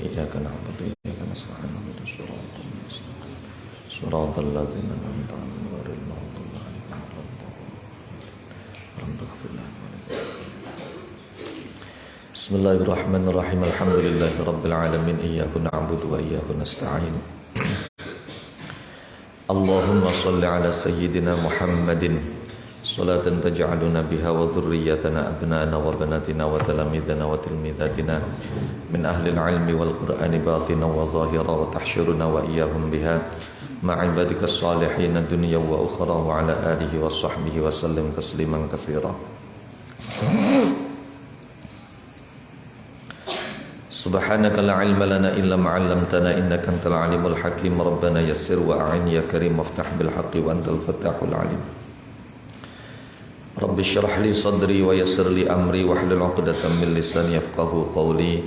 إياك نعبد وإياك نستعين اهدنا الصراط المستقيم صراط الذين أنعمت عليهم غير المغضوب عليهم ولا الضالين رب اغفر لنا بسم الله الرحمن الرحيم الحمد لله رب العالمين إياك نعبد وإياك نستعين اللهم صل على سيدنا محمد صلاة تجعلنا بها وذريتنا أبناءنا وبناتنا وتلاميذنا وتلميذاتنا من أهل العلم والقرآن باطنا وظاهرا وتحشرنا وإياهم بها مع عبادك الصالحين الدنيا وأخرى وعلى آله وصحبه وسلم تسليما كثيرا. سبحانك لا علم لنا إلا ما علمتنا إنك أنت العليم الحكيم ربنا يسر وأعن يا كريم وافتح بالحق وأنت الفتاح العليم. رب اشرح لي صدري ويسر لي أمري واحلل عقدة من لساني يفقهوا قولي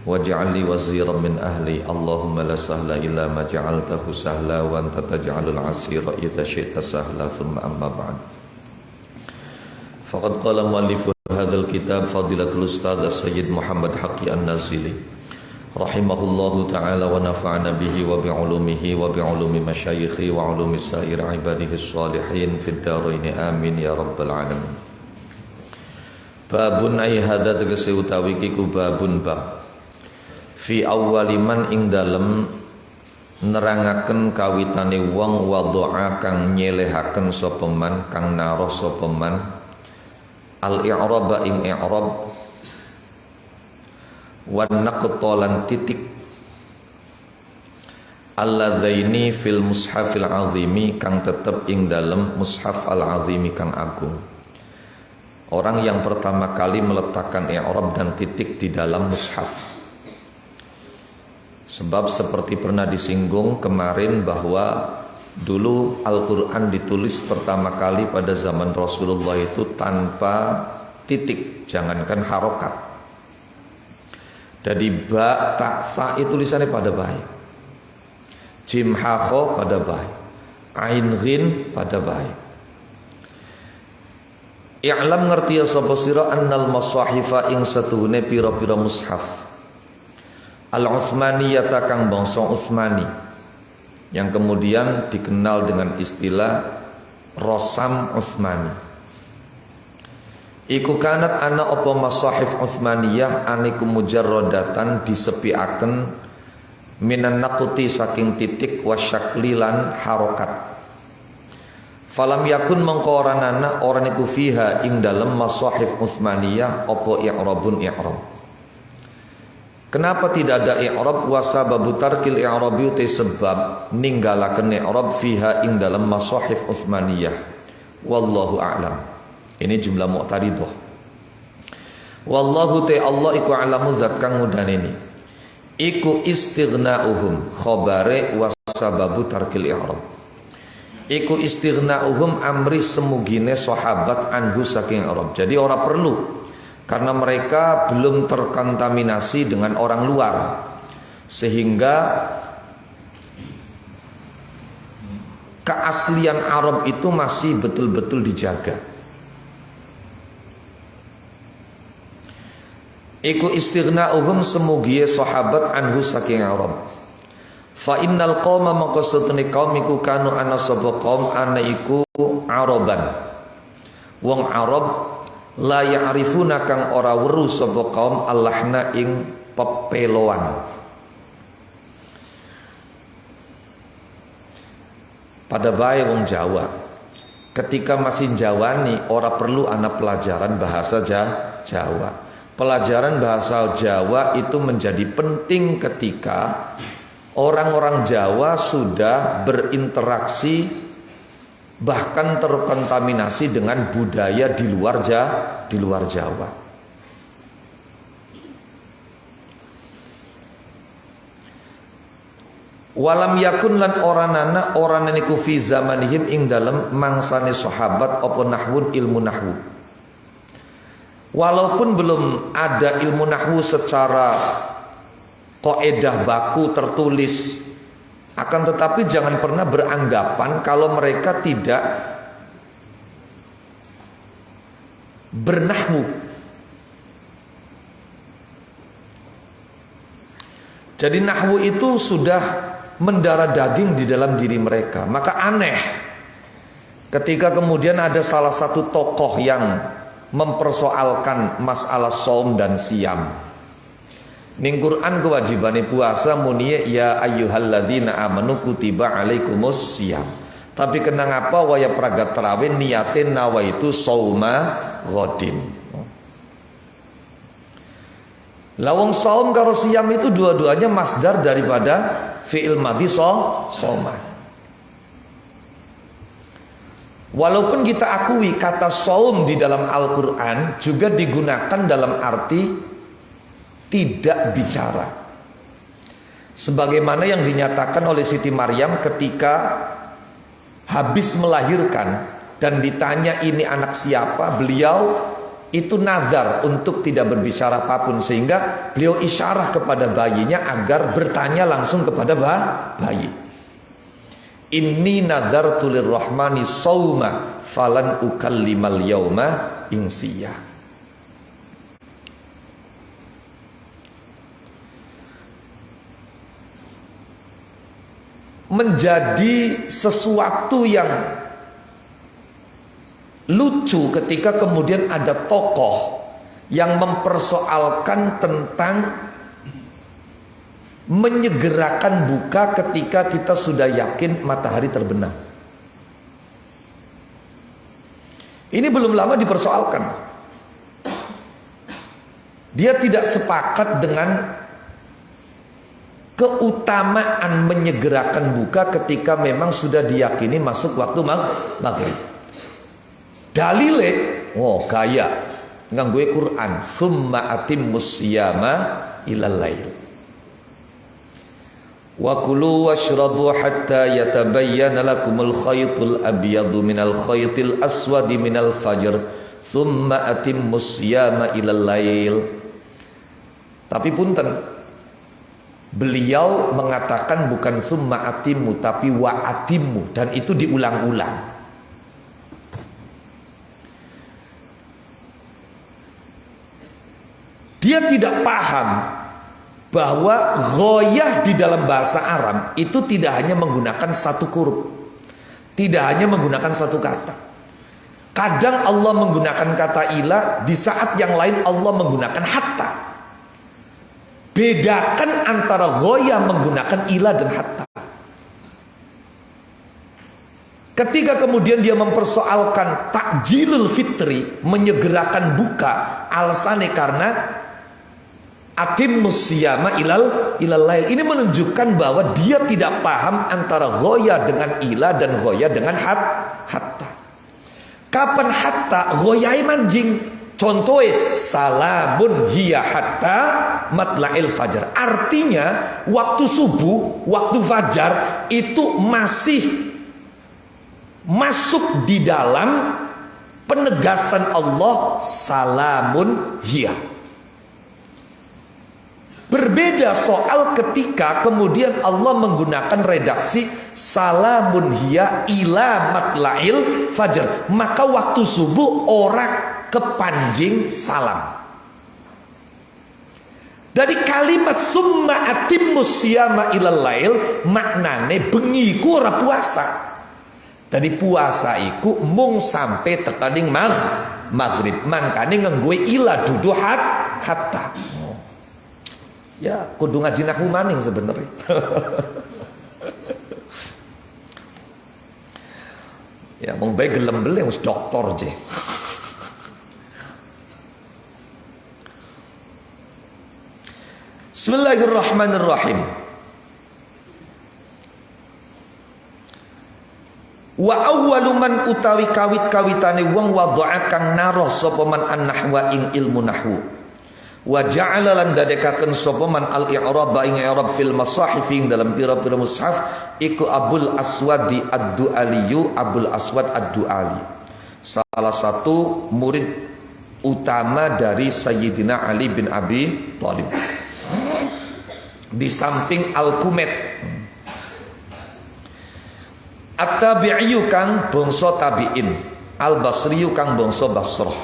واجعل لي وزيرا من أهلي اللهم لا سهل إلا ما جعلته سهلا وأنت تجعل العسير إذا شئت سهلا ثم أما بعد فقد قال مؤلف هذا الكتاب فضيلة الأستاذ السيد محمد حقي النازلي رحمه الله تعالى ونفعنا به وبعلومه وبعلوم مشايخه وعلوم سائر عباده الصالحين في الدارين آمين يا رب العالمين. Babun ay hadha tegese utawi kiku babun bab fi awwali man ing dalem nerangaken kawitane wong wadha'a kang nyelehaken sapa man kang naruh sapa man al-i'raba ing i'rab wa naqtalan titik alladzaini fil mushafil azimi kang tetep ing dalem mushaf al-azimi kang agung. Orang yang pertama kali meletakkan i'rab dan titik di dalam mushaf. Sebab seperti pernah disinggung kemarin bahwa dulu Al-Quran ditulis pertama kali pada zaman Rasulullah itu tanpa titik, jangankan harokat. Jadi ba, ta, sa itu tulisannya pada baik, jim, ha, kho pada baik, ain, ghin pada baik. I'lam ngerti ya sapa sira annal masahifa ing satuhune pira-pira mushaf al-Utsmaniyata kang bangsa Utsmani yang kemudian dikenal dengan istilah Rosam Utsmani. Iku kanat ana apa masahif Utsmaniyah aniku mujarradatan disepiaken minan naquti saking titik wasyaklilan harokat. Falam yakun mengko ora ana ora niku fiha ing dalem masahif Utsmaniyah apa i'rabun i'rab. Kenapa tidak ada i'rab? Wa sababu tarkil i'rabi te sebab ninggalaken i'rab fiha ing dalam masahif Utsmaniyah. Wallahu a'lam. Ini jumlah mu'taridah. Wallahu te Allah iku a'lamu zat kang mudaneni. Iku istighna'uhum khabare wa sababu tarkil i'rab. Iku istighna'uhum amri semugine sahabat anhu saking i'rab. Jadi ora perlu karena mereka belum terkontaminasi dengan orang luar sehingga keaslian Arab itu masih betul-betul dijaga. Iku istighna'uhum semugiye sahabat anhu saking Arab. Fa innal qauma maqasatuni qaum iku kanu ana sapa qaum ana iku Araban. Wong Arab la ya'rifuna kang ora weruh sapa kaum allahna ing pepeloan. Pada bae wong Jawa ketika masih Jawani ora perlu ana pelajaran bahasa Jawa. Pelajaran bahasa Jawa itu menjadi penting ketika orang-orang Jawa sudah berinteraksi bahkan terkontaminasi dengan budaya di luar Jawa. Walam yakun lan oranana niku fi zamanihim ing dalem mangsane sahabat apa nahwun ilmu nahwu. Walaupun belum ada ilmu nahwu secara kaidah baku tertulis, akan tetapi jangan pernah beranggapan kalau mereka tidak bernahwu. Jadi nahwu itu sudah mendarah daging di dalam diri mereka. Maka aneh ketika kemudian ada salah satu tokoh yang mempersoalkan masalah saum dan siam. Ning Quran kewajibane puasa muni ya ayyuhalladzina amanu kutiba alaikumus siam. Tapi kenapa waya pragat tarawih niatin nawaitu sauma ghodin. Lawang saum karo siam itu dua-duanya masdar daripada fi'il madhi soma. Walaupun kita akui kata saum di dalam Al-Quran juga digunakan dalam arti tidak bicara. Sebagaimana yang dinyatakan oleh Siti Maryam ketika habis melahirkan dan ditanya ini anak siapa, beliau itu nazar untuk tidak berbicara apapun, sehingga beliau isyarah kepada bayinya agar bertanya langsung kepada bayi. Inni nazartu lirrahmani sauma falan ukallimal yauma insiya. Menjadi sesuatu yang lucu ketika kemudian ada tokoh yang mempersoalkan tentang menyegerakan buka ketika kita sudah yakin matahari terbenam. Ini belum lama dipersoalkan. Dia tidak sepakat dengan keutamaan menyegerakan buka ketika memang sudah diyakini masuk waktu maghrib. Dalile, gaya nganggo Quran, summa atimmus siyama ilal lail. Wa kulu washrabu hatta yatabayyana lakumul khaytul abyadu minal khaytil aswadi minal fajr, summa atimmus siyama ilal lail. Tapi punten, beliau mengatakan bukan summa atimmu tapi wa atimmu, dan itu diulang-ulang. Dia tidak paham bahwa ghoyah di dalam bahasa Arab itu tidak hanya menggunakan satu huruf, tidak hanya menggunakan satu kata. Kadang Allah menggunakan kata ila, di saat yang lain Allah menggunakan hatta. Bedakan antara ghoyah menggunakan ila dan hatta. Ketika kemudian dia mempersoalkan takjilul fitri, menyegerakan buka, alasannya karena atimmus siyama ilal lail. Ini menunjukkan bahwa dia tidak paham antara ghoyah dengan ila dan ghoyah dengan hatta. Kapan hatta? Ghoyah manjing. Contohnya salamun hiya hatta matla'il fajar. Artinya waktu subuh, waktu fajar itu masih masuk di dalam penegasan Allah salamun hiya. Berbeda soal ketika kemudian Allah menggunakan redaksi salamun hiya ila matla'il fajar, maka waktu subuh orang kepanjing salam. Dari kalimat summa atimmus siyama ilal lail maknane bengi ku ora puasa. Dari puasa iku mung sampai tekaning maghrib, mangkane nganggo ila dudu hatta. Ya, kudu ngaji nahwu maning sebenarnya. Ya, mung bae gelem beli wis doktor je. Bismillahirrahmanirrahim. Wa awwalu man utawi kawit-kawitane wong wadha'a kang naroh sapa man an-nahwa ing ilmu nahwu. Wa ja'ala lan dadekaken sapa man al-i'rab ing i'rab fil masahif ing dalam pira-pira mushaf iku Abul Aswadi ad-Du'aliyu, Abul Aswad ad-Du'ali, salah satu murid utama dari Sayyidina Ali bin Abi Thalib. Di samping Al-Kumet, At-Tabi'iyu kang bangsa tabi'in, Al-Basriyu kang bangsa Basrah,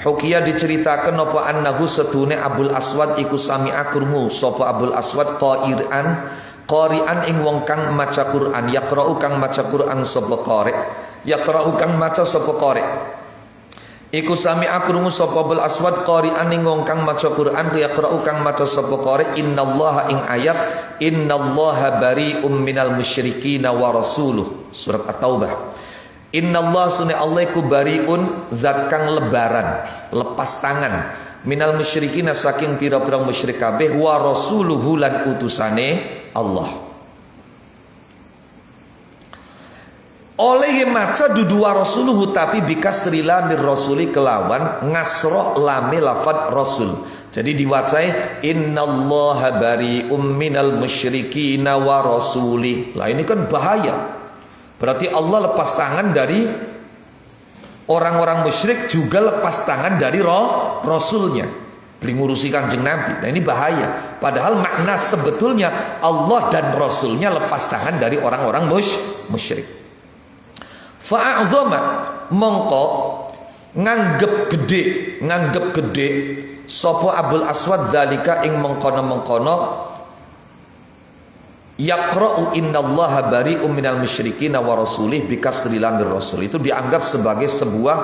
Hukiya diceritakan apa annahu setune Abul Aswad iku sami'a krungu sapa Abul Aswad qari'an ing wong kang maca Quran, yaqra'u kang maca Quran sapa qari', yaqra'u kang maca sapa qari'. Iku sami'a krungu sapa Abul Aswad qari'an ing wong kang maca Quran, yaqra'u kang maca sapa qari', innallaha ing ayat innallaha bari'um minal musyrikin wa rasuluh, surat At-Taubah. Innallaha sunni Allah iku bari'un zat kang lebaran, lepas tangan, minal musyrikin saking pira-pira musyrik kabeh, wa rasuluhu lan utusane Allah. Oleh maca dudu wa rasuluhu tapi bikasri lamir rasuli kelawan ngasro lame lafad rasul. Jadi diwacai innallaha bari'um minal musyrikin wa rasuli. Lah ini kan bahaya. Berarti Allah lepas tangan dari orang-orang musyrik, juga lepas tangan dari Rasulnya, beli ngurusi Kanjeng Nabi. Nah ini bahaya. Padahal makna sebetulnya Allah dan Rasulnya lepas tangan dari orang-orang musyrik. Fa'azoma mongko nganggep gede sopo Abul Aswad dalika ing mengkono yaqra'u innallaha bari'um minal musyrikin wa rasulih bikasri lamir rasul. Itu dianggap sebagai sebuah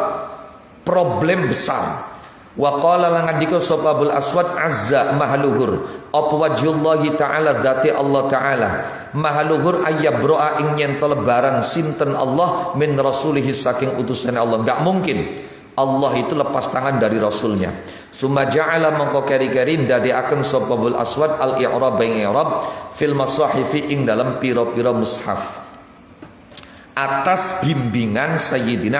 problem besar. Wa qala lan ngendika sapa Abul Aswad azza mahluhur apa wajhullahi ta'ala dzati Allah ta'ala mahluhur ayyabro'a ing nyento lebaran sinten Allah min rasulihi saking utusan Allah. Enggak mungkin Allah itu lepas tangan dari Rasulnya. Summa ja'ala mongko keri-keri ndadekaken sapa Abul Aswad al-i'rab ing i'rab fil masahifi ing dalam pira-pira mushaf atas bimbingan Sayyidina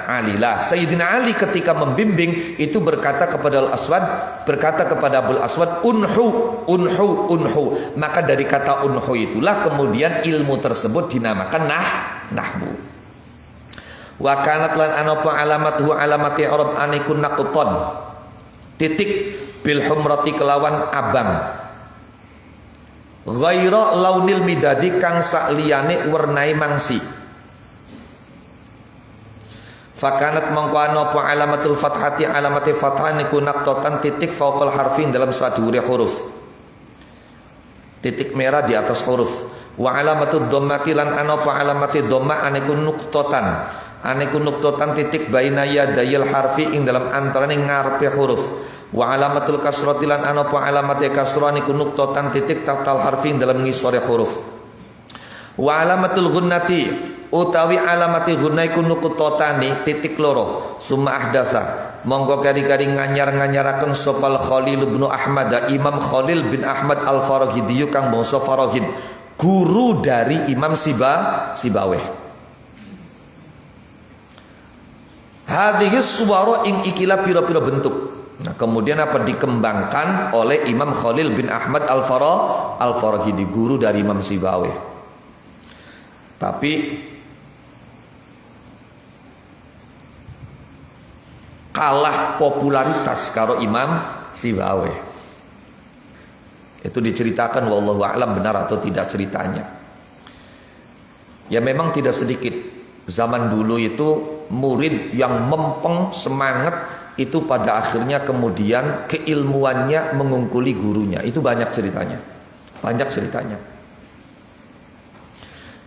Ali lah. Sayyidina Ali ketika membimbing itu berkata kepada Abul Aswad unhu. Maka dari kata unhu itulah kemudian ilmu tersebut dinamakan nahwu. Wa kanat lan anapa alamatuhu alamati i'rab anikun naqton titik bil humrati kelawan abang ghaira launil midadi kang sakliyane wernai mangsi. Fakanat mongko ana apa alamatul fathati alamati fathah niku naqtotan titik fauqal harfin dalam sadure huruf, titik merah di atas huruf. Wa alamatud dhammati lan ana apa alamati dhamma aniku nuktotan titik baina yadayil harfi ing dalam antarane ngarepe huruf. Wa alamatul kasrati lan ana apa alamate kasrah niku nuktotan titik tatal harfi ing dalam ngisore huruf. Wa alamatul gunnati utawi alamati gunna iku nukutotani titik loro. Summa ahdasa monggo kari-kari nganyar-nganyaraken sopal Khalil bin Ahmad, Imam Khalil bin Ahmad Al-Farahidi kang bangsa Farahid, guru dari Imam Sibaweh. Hadhihi suwara ing ikilah pira-pira bentuk. Nah, kemudian apa dikembangkan oleh Imam Khalil bin Ahmad Al-Farahidi, guru dari Imam Sibaweh. Tapi kalah popularitas karo Imam Sibaweh. Itu diceritakan wallahu a'lam benar atau tidak ceritanya. Ya memang tidak sedikit zaman dulu itu murid yang mempeng semangat itu pada akhirnya kemudian keilmuannya mengungkuli gurunya. Itu banyak ceritanya. Banyak ceritanya.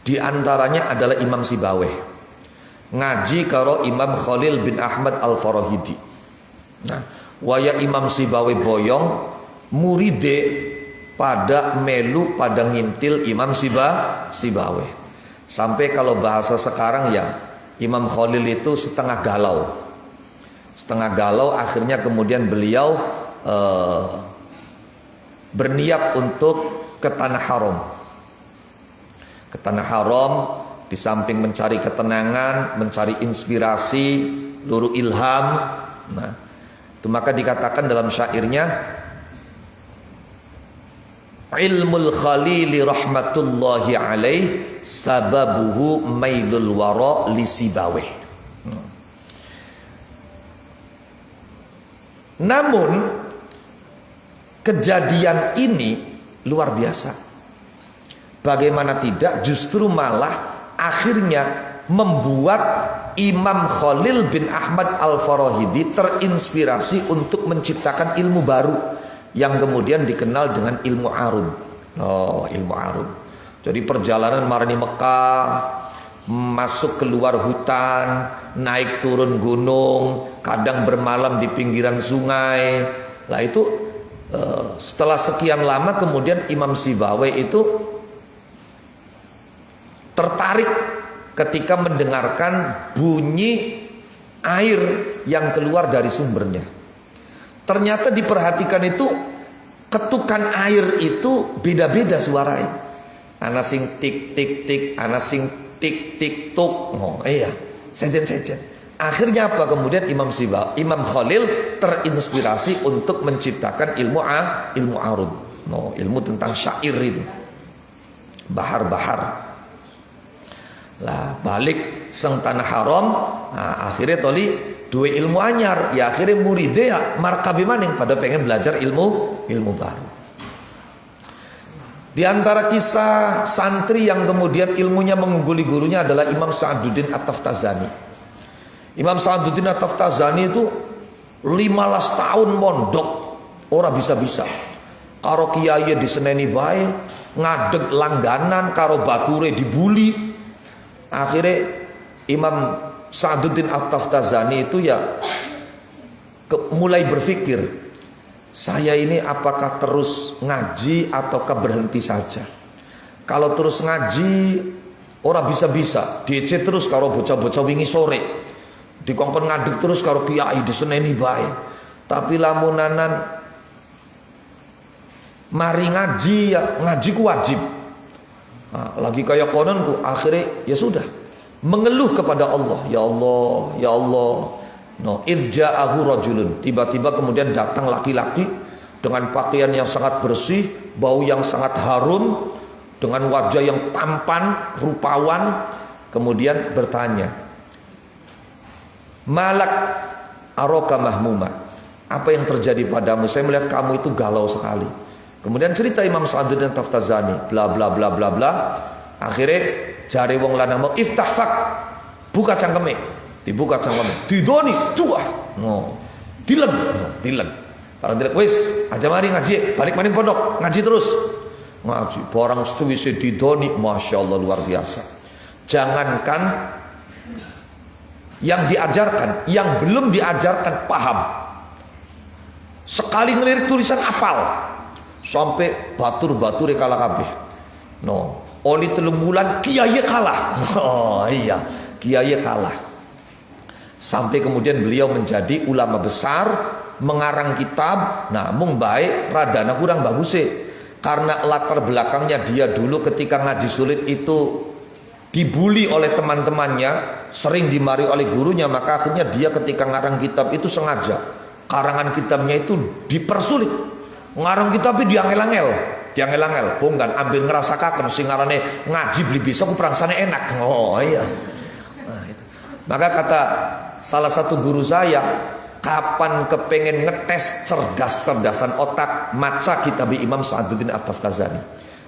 Di antaranya adalah Imam Sibaweh ngaji karo Imam Khalil bin Ahmad Al-Farahidi. Nah, waya Imam Sibaweh boyong, muride pada melu pada ngintil Imam Sibaweh. Sampai kalau bahasa sekarang ya, Imam Khalil itu setengah galau. Setengah galau, akhirnya kemudian beliau berniat untuk ke Tanah Haram. Ke Tanah Haram, di samping mencari ketenangan, mencari inspirasi, luru ilham. Nah, itu maka dikatakan dalam syairnya, ilmul khalili rahmatullahi alaih sababuhu mailul wara li Sibaweh. Namun kejadian ini luar biasa. Bagaimana tidak, justru malah akhirnya membuat Imam Khalil bin Ahmad Al-Farahidi terinspirasi untuk menciptakan ilmu baru yang kemudian dikenal dengan ilmu arud. Oh, ilmu arud. Jadi perjalanan marani Mekah, masuk keluar hutan, naik turun gunung, kadang bermalam di pinggiran sungai. Lah itu setelah sekian lama kemudian Imam Sibawayh itu tertarik ketika mendengarkan bunyi air yang keluar dari sumbernya. Ternyata diperhatikan itu ketukan air itu beda-beda suaranya. Ana sing tik tik tik, ana sing tik tik tuk. Oh iya, sejen-sejen. Akhirnya apa? Kemudian Imam Khalil terinspirasi untuk menciptakan ilmu arud. No, ilmu tentang syair itu. Bahar-bahar. Lah balik sang tanah haram, nah, akhirnya toli dua ilmu anyar, ya akhirnya muridnya ya markabi maning pada pengen belajar ilmu baru. Di antara kisah santri yang kemudian ilmunya mengungguli gurunya adalah Imam Sa'aduddin At-Taftazani. Imam Sa'aduddin At-Taftazani itu 15 tahun mondok, ora bisa-bisa. Karo kiai diseneni bae, ngadeg langganan, karo bakure dibuli. Akhirnya Imam Sa'aduddin At-Taftazani itu ya mulai berpikir, saya ini apakah terus ngaji ataukah berhenti saja? Kalau terus ngaji ora bisa-bisa, DC terus karo bocah-bocah wingi sore, dikongkon ngadeg terus karo kiai diseneni bae. Tapi lamunanan mari ngaji ya ngaji ku wajib. Nah, lagi kayak kononku, akhirnya ya sudah mengeluh kepada Allah, ya Allah, ya Allah. No, idja'ahu rajulun, tiba-tiba kemudian datang laki-laki dengan pakaian yang sangat bersih, bau yang sangat harum, dengan wajah yang tampan, rupawan, kemudian bertanya, malak aroka mahmuma, apa yang terjadi padamu? Saya melihat kamu itu galau sekali. Kemudian cerita Imam Sa'aduddin At-Taftazani, bla bla bla bla bla. Akhirnya jari wong lanang mau iftahfak, buka cangkeme, dibuka cangkeme, didoni, cuah, no, dileg. Barang dileg, wis, aja mari ngaji, balik maning pondok, ngaji terus, ngaji. Barang suwise didoni, masya Allah luar biasa. Jangankan yang diajarkan, yang belum diajarkan paham. Sekali ngelirik tulisan apal. Sampai batur-batur kalah kabeh. No, oli 3 bulan kiai kalah. Oh iya, kiai kalah. Sampai kemudian beliau menjadi ulama besar, mengarang kitab. Nah, mung baik radana kurang bagus sih. Karena latar belakangnya dia dulu ketika ngaji sulit itu dibully oleh teman-temannya, sering dimarahi oleh gurunya, maka akhirnya dia ketika ngarang kitab itu sengaja karangan kitabnya itu dipersulit. Ngarang kitab itu diangel-angel, bongkan ambil ngerasakaken sing ngarane ngaji beli bisa ku perangsane enak. Oh iya. Nah, itu. Maka kata salah satu guru saya, kapan kepengen ngetes cerdas-cerdasan otak, maca kitab Imam Sa'aduddin At-Taftazani.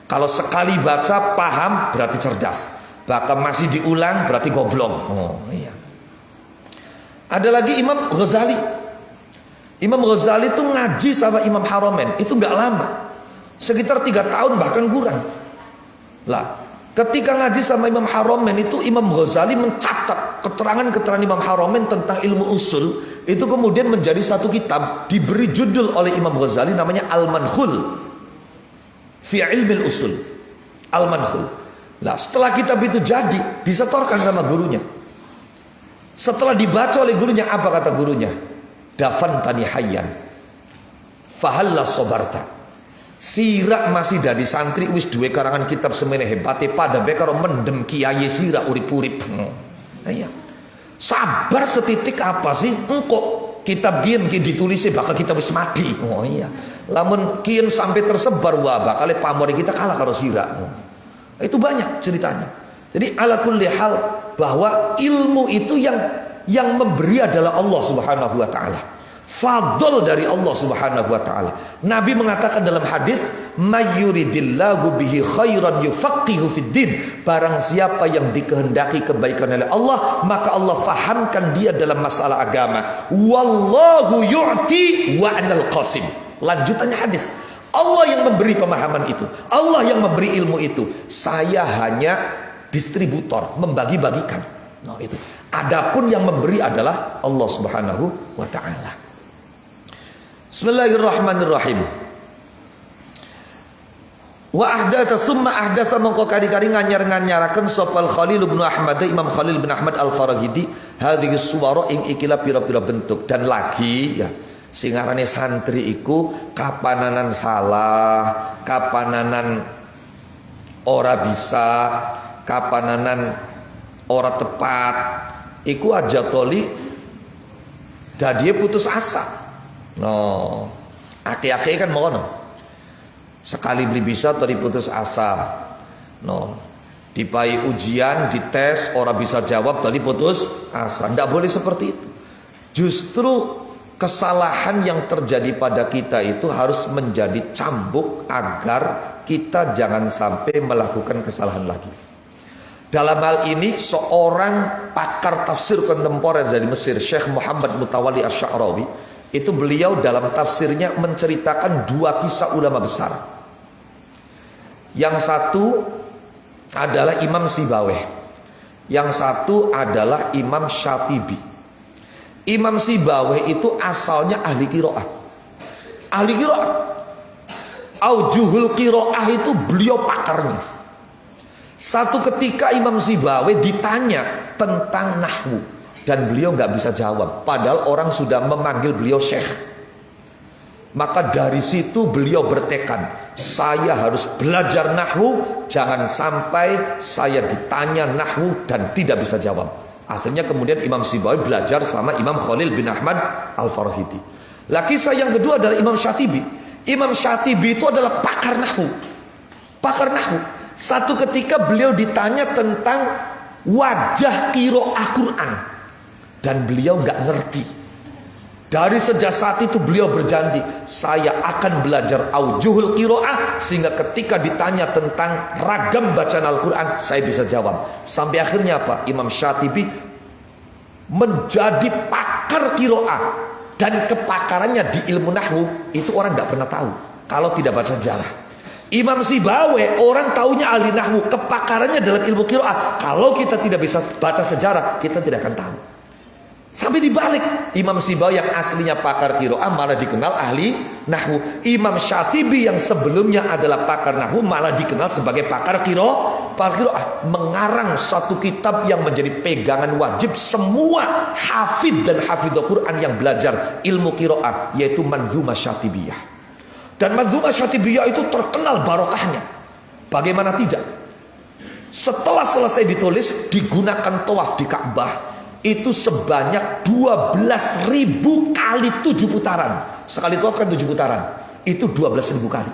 Kalau sekali baca paham berarti cerdas, bahkan masih diulang berarti goblok. Oh iya. Ada lagi Imam Ghazali. Imam Ghazali itu ngaji sama Imam Haramain itu nggak lama, sekitar 3 tahun bahkan kurang. Lah, ketika ngaji sama Imam Haramain itu Imam Ghazali mencatat keterangan-keterangan Imam Haramain tentang ilmu usul itu kemudian menjadi satu kitab, diberi judul oleh Imam Ghazali namanya Al-Mankhul fi ilmil usul. Al-Mankhul. Lah, setelah kitab itu jadi disetorkan sama gurunya. Setelah dibaca oleh gurunya, apa kata gurunya? Dafan tani hayyan fahalla sobarta. Sira masih dari santri wis duwe karangan kitab semene hebate pada bekaro mendem kiai sira urip-urip. Iya. Sabar setitik apa sih? Engko kitab kian ditulisnya bakal kita wis mati. Oh iya. Lamun kian sampai tersebar wah bakal pamori kita kalah karo sira. Itu banyak ceritanya. Jadi ala kulli hal bahwa ilmu itu yang memberi adalah Allah Subhanahu wa taala. Fadl dari Allah Subhanahu wa taala. Nabi mengatakan dalam hadis, "Mayyuridillahu bihi khairan yufaqihu fid din." Barang siapa yang dikehendaki kebaikan oleh Allah, maka Allah fahamkan dia dalam masalah agama. Wallahu yu'ti wa anal qasim. Lanjutannya hadis. Allah yang memberi pemahaman itu, Allah yang memberi ilmu itu. Saya hanya distributor, membagi-bagikan. Nah, itu. Adapun yang memberi adalah Allah Subhanahu wa taala. Bismillahirrahmanirrahim. Wa ahdatsa summa ahdatsa mongko kari-kari nganyar-nganyaraken sopal Khalil bin Ahmad, Imam Khalil bin Ahmad Al-Farahidi, hadhihi suwara ing ikilah pira-pira bentuk. Dan lagi ya, sing ngarane santri iku kapananan salah, kapananan ora bisa, kapananan ora tepat, iku aja toli dadi putus asa. No, aki-aki kan mau no. Sekali beli bisa tadi putus asa. No, dipai ujian, dites, orang bisa jawab tadi putus asa. Tidak boleh seperti itu. Justru kesalahan yang terjadi pada kita itu harus menjadi cambuk agar kita jangan sampai melakukan kesalahan lagi. Dalam hal ini seorang pakar tafsir kontemporer dari Mesir, Syekh Muhammad Mutawalli Asy-Sya'rawi, itu beliau dalam tafsirnya menceritakan dua kisah ulama besar. Yang satu adalah Imam Sibawayh, yang satu adalah Imam Syatibi. Imam Sibawayh itu asalnya ahli qiraat. Ahli qiraat. Aujuhul qiraah itu beliau pakarnya. Satu ketika Imam Sibawayh ditanya tentang nahwu dan beliau nggak bisa jawab, padahal orang sudah memanggil beliau syekh. Maka dari situ beliau bertekad, saya harus belajar nahwu, jangan sampai saya ditanya nahwu dan tidak bisa jawab. Akhirnya kemudian Imam Sibawayh belajar sama Imam Khalil bin Ahmad Al-Farahidi. Lah kisah yang kedua adalah Imam Syatibi. Imam Syatibi itu adalah pakar nahwu. Pakar nahwu. Satu ketika beliau ditanya tentang wajah qiraah Quran dan beliau nggak ngerti. Dari sejak saat itu beliau berjanji, saya akan belajar aujuhul qiraah sehingga ketika ditanya tentang ragam bacaan Al-Quran saya bisa jawab. Sampai akhirnya apa? Imam Syatibi menjadi pakar qiraah dan kepakarannya di ilmu nahwu itu orang nggak pernah tahu kalau tidak baca sejarah. Imam Sibawayh orang taunya ahli nahwu, kepakarannya dalam ilmu qiraah. Kalau kita tidak bisa baca sejarah, kita tidak akan tahu. Sampai dibalik, Imam Sibawayh yang aslinya pakar qiraah malah dikenal ahli nahwu. Imam Syatibi yang sebelumnya adalah pakar nahwu malah dikenal sebagai pakar qiraah. Mengarang satu kitab yang menjadi pegangan wajib semua hafidh dan hafidhul Quran yang belajar ilmu qiraah, yaitu Manzumah Syatibiyah. Dan Manzumah Syatibiyah itu terkenal barokahnya. Bagaimana tidak? Setelah selesai ditulis, digunakan tawaf di Ka'bah itu sebanyak 12.000 kali 7 putaran. Sekali tawaf kan 7 putaran. Itu 12.000 kali.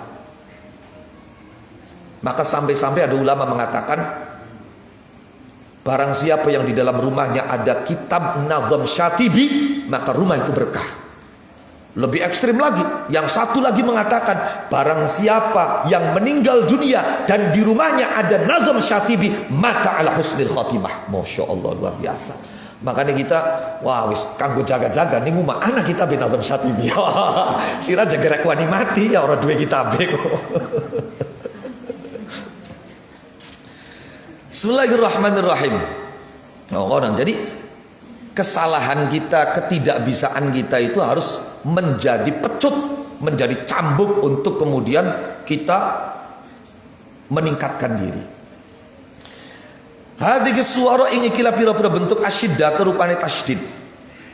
Maka sampai-sampai ada ulama mengatakan, barang siapa yang di dalam rumahnya ada kitab Nazm Syatibi, maka rumah itu berkah. Lebih ekstrim lagi, yang satu lagi mengatakan, barang siapa yang meninggal dunia dan di rumahnya ada Nazm Syatibi, maka ala husnil khotimah. Masya Allah, luar biasa. Makanya kita, wah wis kanggo jaga-jaga nih ngumah anak kita bin Nazm Syatibi. Sira jaga rekwani mati ya orang dua kita beko. Bismillahirrahmanirrahim. Jadi kesalahan kita, ketidakbisaan kita itu harus menjadi pecut, menjadi cambuk untuk kemudian kita meningkatkan diri. Hadhihi suwara ing ikilah pira-pira bentuk asyiddah rupane tasydid.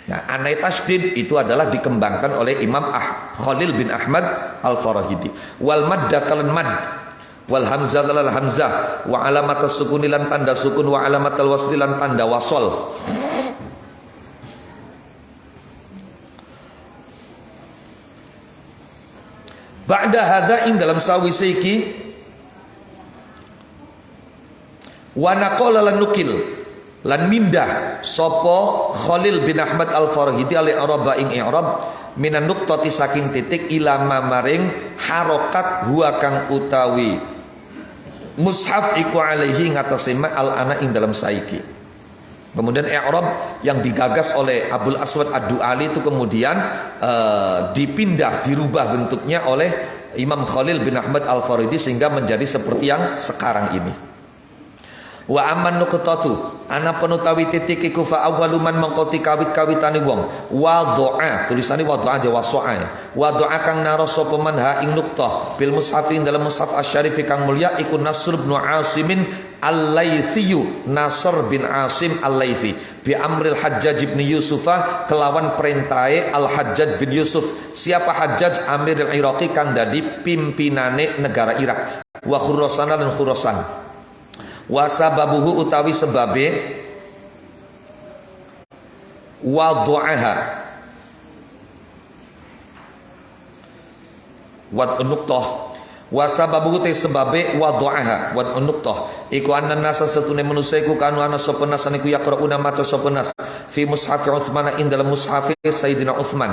Nah, anai tasydid itu adalah dikembangkan oleh Imam Khalil bin Ahmad Al-Farahidi. Wal madda kalan mad, wal hamzah lal hamzah, wa alamatas sukuni lan tanda sukun, wa alamatal wasli lan tanda wasol. Ba'da hadza ing dalam sawise iki wa naqala lan nukil lan mindah sapa Khalil bin Ahmad Al-Farahidi al-i'rab ing i'rab minan nuqtati saking titik ilama maring harokat huwa kang utawi mushaf iku alaihi ngatasi al ana ing dalam saiki. Kemudian i'rab yang digagas oleh Abul Aswad Ad-Du'ali itu kemudian dipindah, dirubah bentuknya oleh Imam Khalil bin Ahmad Al-Faridi sehingga menjadi seperti yang sekarang ini. Wa amman nuqtatu ana penutawi titik iku fa awwaluman mengkoti kawit-kawitane wong wadha'a, tulisane wadha'a aja waso'a, wadha'a kang naro sapa man ha ing nuqtah bil mushaf ing dalam mushaf asy-syarif kang mulya iku Nasr bin Asim Al-Laitsi, Nasr bin Asim Al-Laitsi bi amril Hajjaj bin Yusufa kelawan perintahe Al-Hajjaj bin Yusuf. Siapa Hajjaj? Amir al-Iraqi kang dadi pimpinane negara Irak. Wa Khurasan dan Khurasan. Wasababuhu utawi sebabe wad'aha wad nuqtah wasababuhu te sebabe wad'aha wad nuqtah iku anna nasa satune manusia iku kanu ana sapa nas niku yaqrauna maca sapa nas fi mushaf Utsman ing dalam mushaf Sayyidina Utsman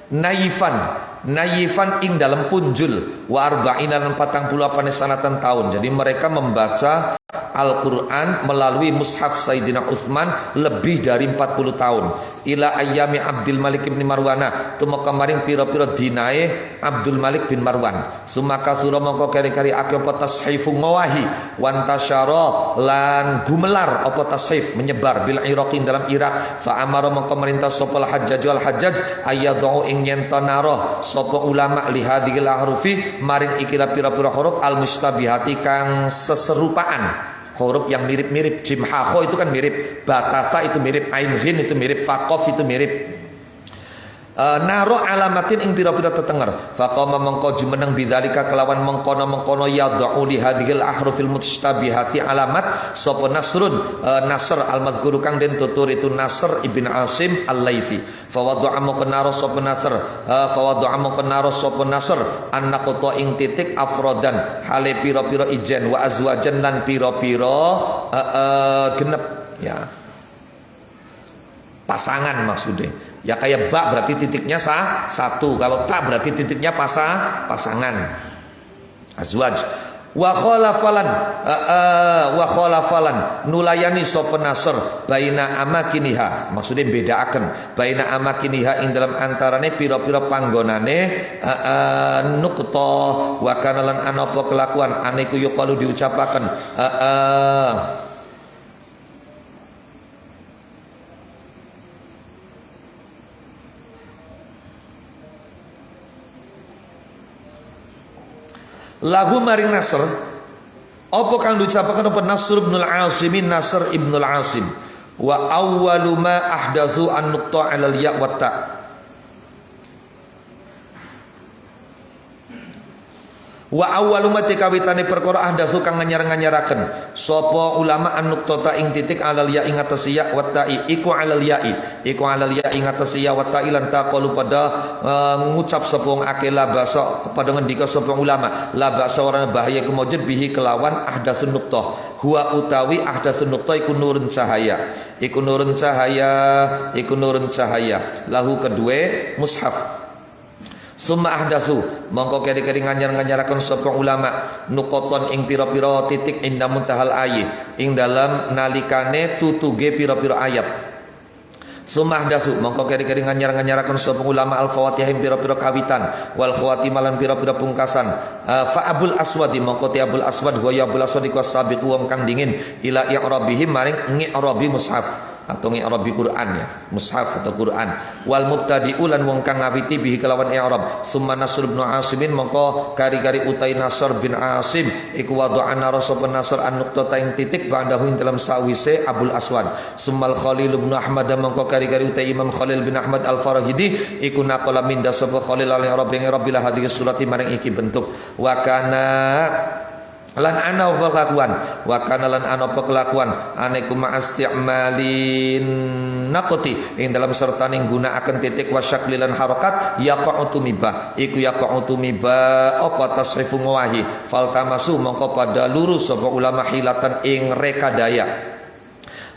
Nayifan ing dalam punjul wa arba'ina lan 48 sanatan tahun. Jadi mereka membaca Al-Quran melalui mushaf Sayyidina Utsman lebih dari 40 tahun. Ila ayyami Abdul Malik bin Marwana, tuma kemarin pira-pira dinae Abdul Malik bin Marwan. Sumaka sura mongko kari-kari akeh apa tashifu ngawahi wantasyara lan gumelar apa tashif menyebar bil Iraqin dalam Irak. Fa amara mongko merintah sapa Al-Hajjaj ayyadhu ing yentanaro sapa ulama li hadhil ahrufi maring ikilah pira-pira huruf al-mustabihati kang seserupaan. Huruf yang mirip-mirip, jim ha kha itu kan mirip, batasa itu mirip, ain ghin itu mirip, faqaf itu mirip. Naro alamatin ing pira-pira tetenger. Faqama mengko jumeneng bidzalika kelawan mengkono-mengkono yad'u li hadhil ahrufil mustabihati alamat sapa Nasrun Nasr al-madzkur kang den tutur itu Nasr ibn Asim Al-Laitsi. Fa wad'a maqnaro sapa Nasr annaqta ing titik afrodan hale pira-pira ijen wa azwajan lan pira-pira genep ya. Pasangan maksudnya. Ya kayak ba berarti titiknya satu, kalau ta berarti titiknya pasangan. Azwaj. Wa khalafalan nulayani sapa Nasr baina amakiniha, maksudnya bedaaken baina amakiniha ing dalam antarane pira-pira panggonane nuqta wa kana lan ana apa kelakuan aniku yuqalu diucapaken lahu maring Nasr apa kang diucapaken apa Nasr ibn al-Asim Nasr ibn al-Asim wa awwalu ma ahdatsu an-nuqta 'ala al-ya' wa ta wa awwalu ma tikawitane perkara ahdatsu kang nganyar-nganyaraken sapa ulama an-nuqta ing titik 'ala al-ya' ing atas ya wa ta'i iku 'ala al-ya'i iku 'ala al-ya' ing atas ya wa ta'i lan taqalu pada ngucap sapa wong akeh la basa pada ngendika sapa ulama la basa ora bahaya kemujud bihi kelawan ahdatsun nuqta huwa utawi ahdatsun nuqta iku nurun cahaya lahu kedue mushaf. Summa ahdatsu mongko keri-keri nganyar-nganyaraken sapa ulama nuqatan ing pira-pira titik inda muntahal ayat ing dalam nalikane tutuge pira-pira ayat. Summa ahdatsu mongko keri-keri nganyar-nganyaraken sapa ulama al-fawatih ing pira-pira kawitan wal khawatim lan pira-pira pungkasan. Fa Abul Aswad mongko ti Abul Aswad wa ya Abul Aswad iku sabiq wong kang dingin ila i'rabihim maring ng'irabi mushaf atau ng'irabi Quran ya, mushaf atau Quran. Wal mubtadi'u lan wong kang ngawiti bihi kelawan i'rab. Summa Nasr bin Asim mongko kari-kari utai Nasr bin Asim iku wada'an sapa Nasr an-nuqta ing titik ba'dahu ing dalam sawise Abul Aswad. Summal Khalil bin Ahmad mongko kari-kari utai Imam Khalil bin Ahmad Al-Farahidi iku naqala minda sapa Khalil al-i'rab ing i'rab la hadhihi surati maring iki bentuk wa kana lan ana apa kelakuan wa kana lan ana apa kelakuan aneku ma'asti'malin naqti ing dalam sertane nggunakaken titik wasyakli lan harakat yaqa'u mibah iku yaqa'u mibah apa tasrifu ngawahi fal tamasu mongko pada lurus sapa ulama hilatan ing rekadaya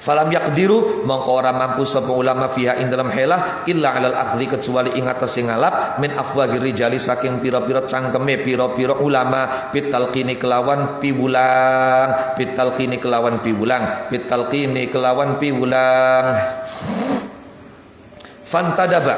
Falam yaqdiru mongko ora mampu sapa ulama fiha ing dalam helah illa alal akhdhi kecuali ing atase ngalap min afwagir rijali saking pira-pira cangkeme pira-pira ulama bitalqini kelawan piwulang bitalqini kelawan piwulang bitalqini kelawan piwulang fantadaba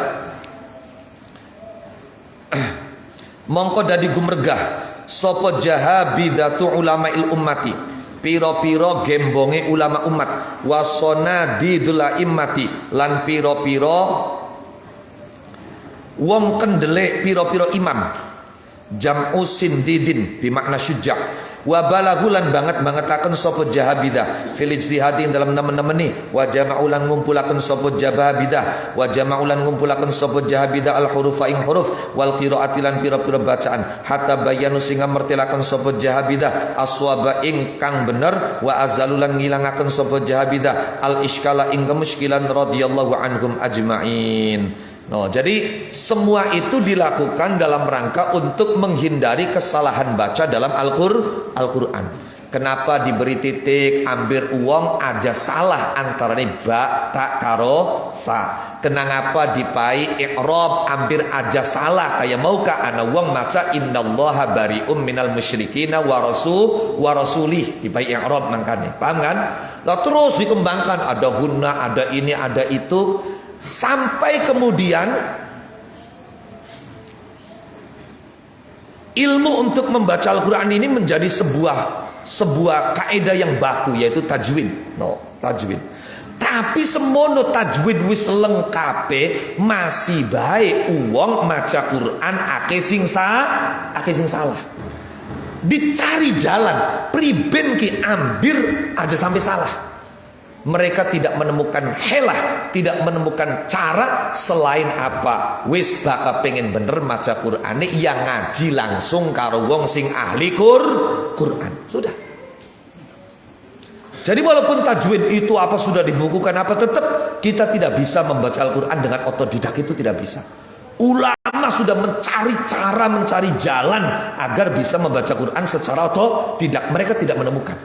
mongko dadi gumregah sapa jahabidatu ulama'il ummati piro-piro gembonge ulama umat wasona didula immati lan piro-piro wong kendele piro-piro imam jam'u sindidin bimakna syujja' wa balagulan banget-bangetaken sapa jahabidah fil ijtihadin dalam nemen-nemeni wa jama'ulan ngumpulaken sapa jahabidah wa jama'ulan ngumpulaken sapa jahabidah al hurufa ing huruf wal qiraati lan pira-pira bacaan hatta bayanu singa mertelaken sapa jahabidah aswaba ing kang bener wa azalulan ngilangaken sapa jahabidah al iskala ing kemuskilan radhiyallahu anhum ajmain. No, jadi semua itu dilakukan dalam rangka untuk menghindari kesalahan baca dalam Al-Quran. Kenapa diberi titik, ambil uang aja salah antara ini ba, ta, karo, fa. Kenapa dipai i'rab ambil aja salah kayak maukah ana uang maca innallaha bari'um minal musyrikina wa rasulih dipai i'rab mangkane. Paham kan? Lah terus dikembangkan ada hunna, ada ini, ada itu. Sampai kemudian ilmu untuk membaca Al-Quran ini menjadi sebuah kaidah yang baku, yaitu tajwid. Tajwid. Tapi semono tajwid wis lengkape masih baik uang maca Quran ake sing salah. Dicari jalan priben ki ambil aja sampai salah. Mereka tidak menemukan helah, tidak menemukan cara selain apa? Wis baka pengen bener maca Qur'ane yang ngaji langsung karo wong sing ahli Qur'an. Sudah. Jadi walaupun tajwid itu apa sudah dibukukan apa tetap kita tidak bisa membaca Al-Qur'an dengan otodidak, itu tidak bisa. Ulama sudah mencari cara, mencari jalan agar bisa membaca Qur'an secara otodidak. Mereka tidak menemukan.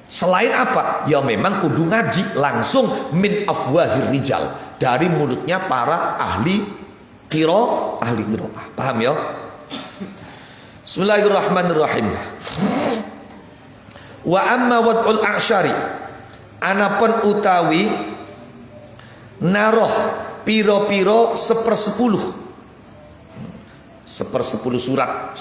Selain apa? Ya memang kudu ngaji langsung min afwahir rijal, dari mulutnya para ahli qiraah. Paham ya? Bismillahirrahmanirrahim. Wa amma wad'ul a'syari, anapun utawi naroh piro-piro sepersepuluh surat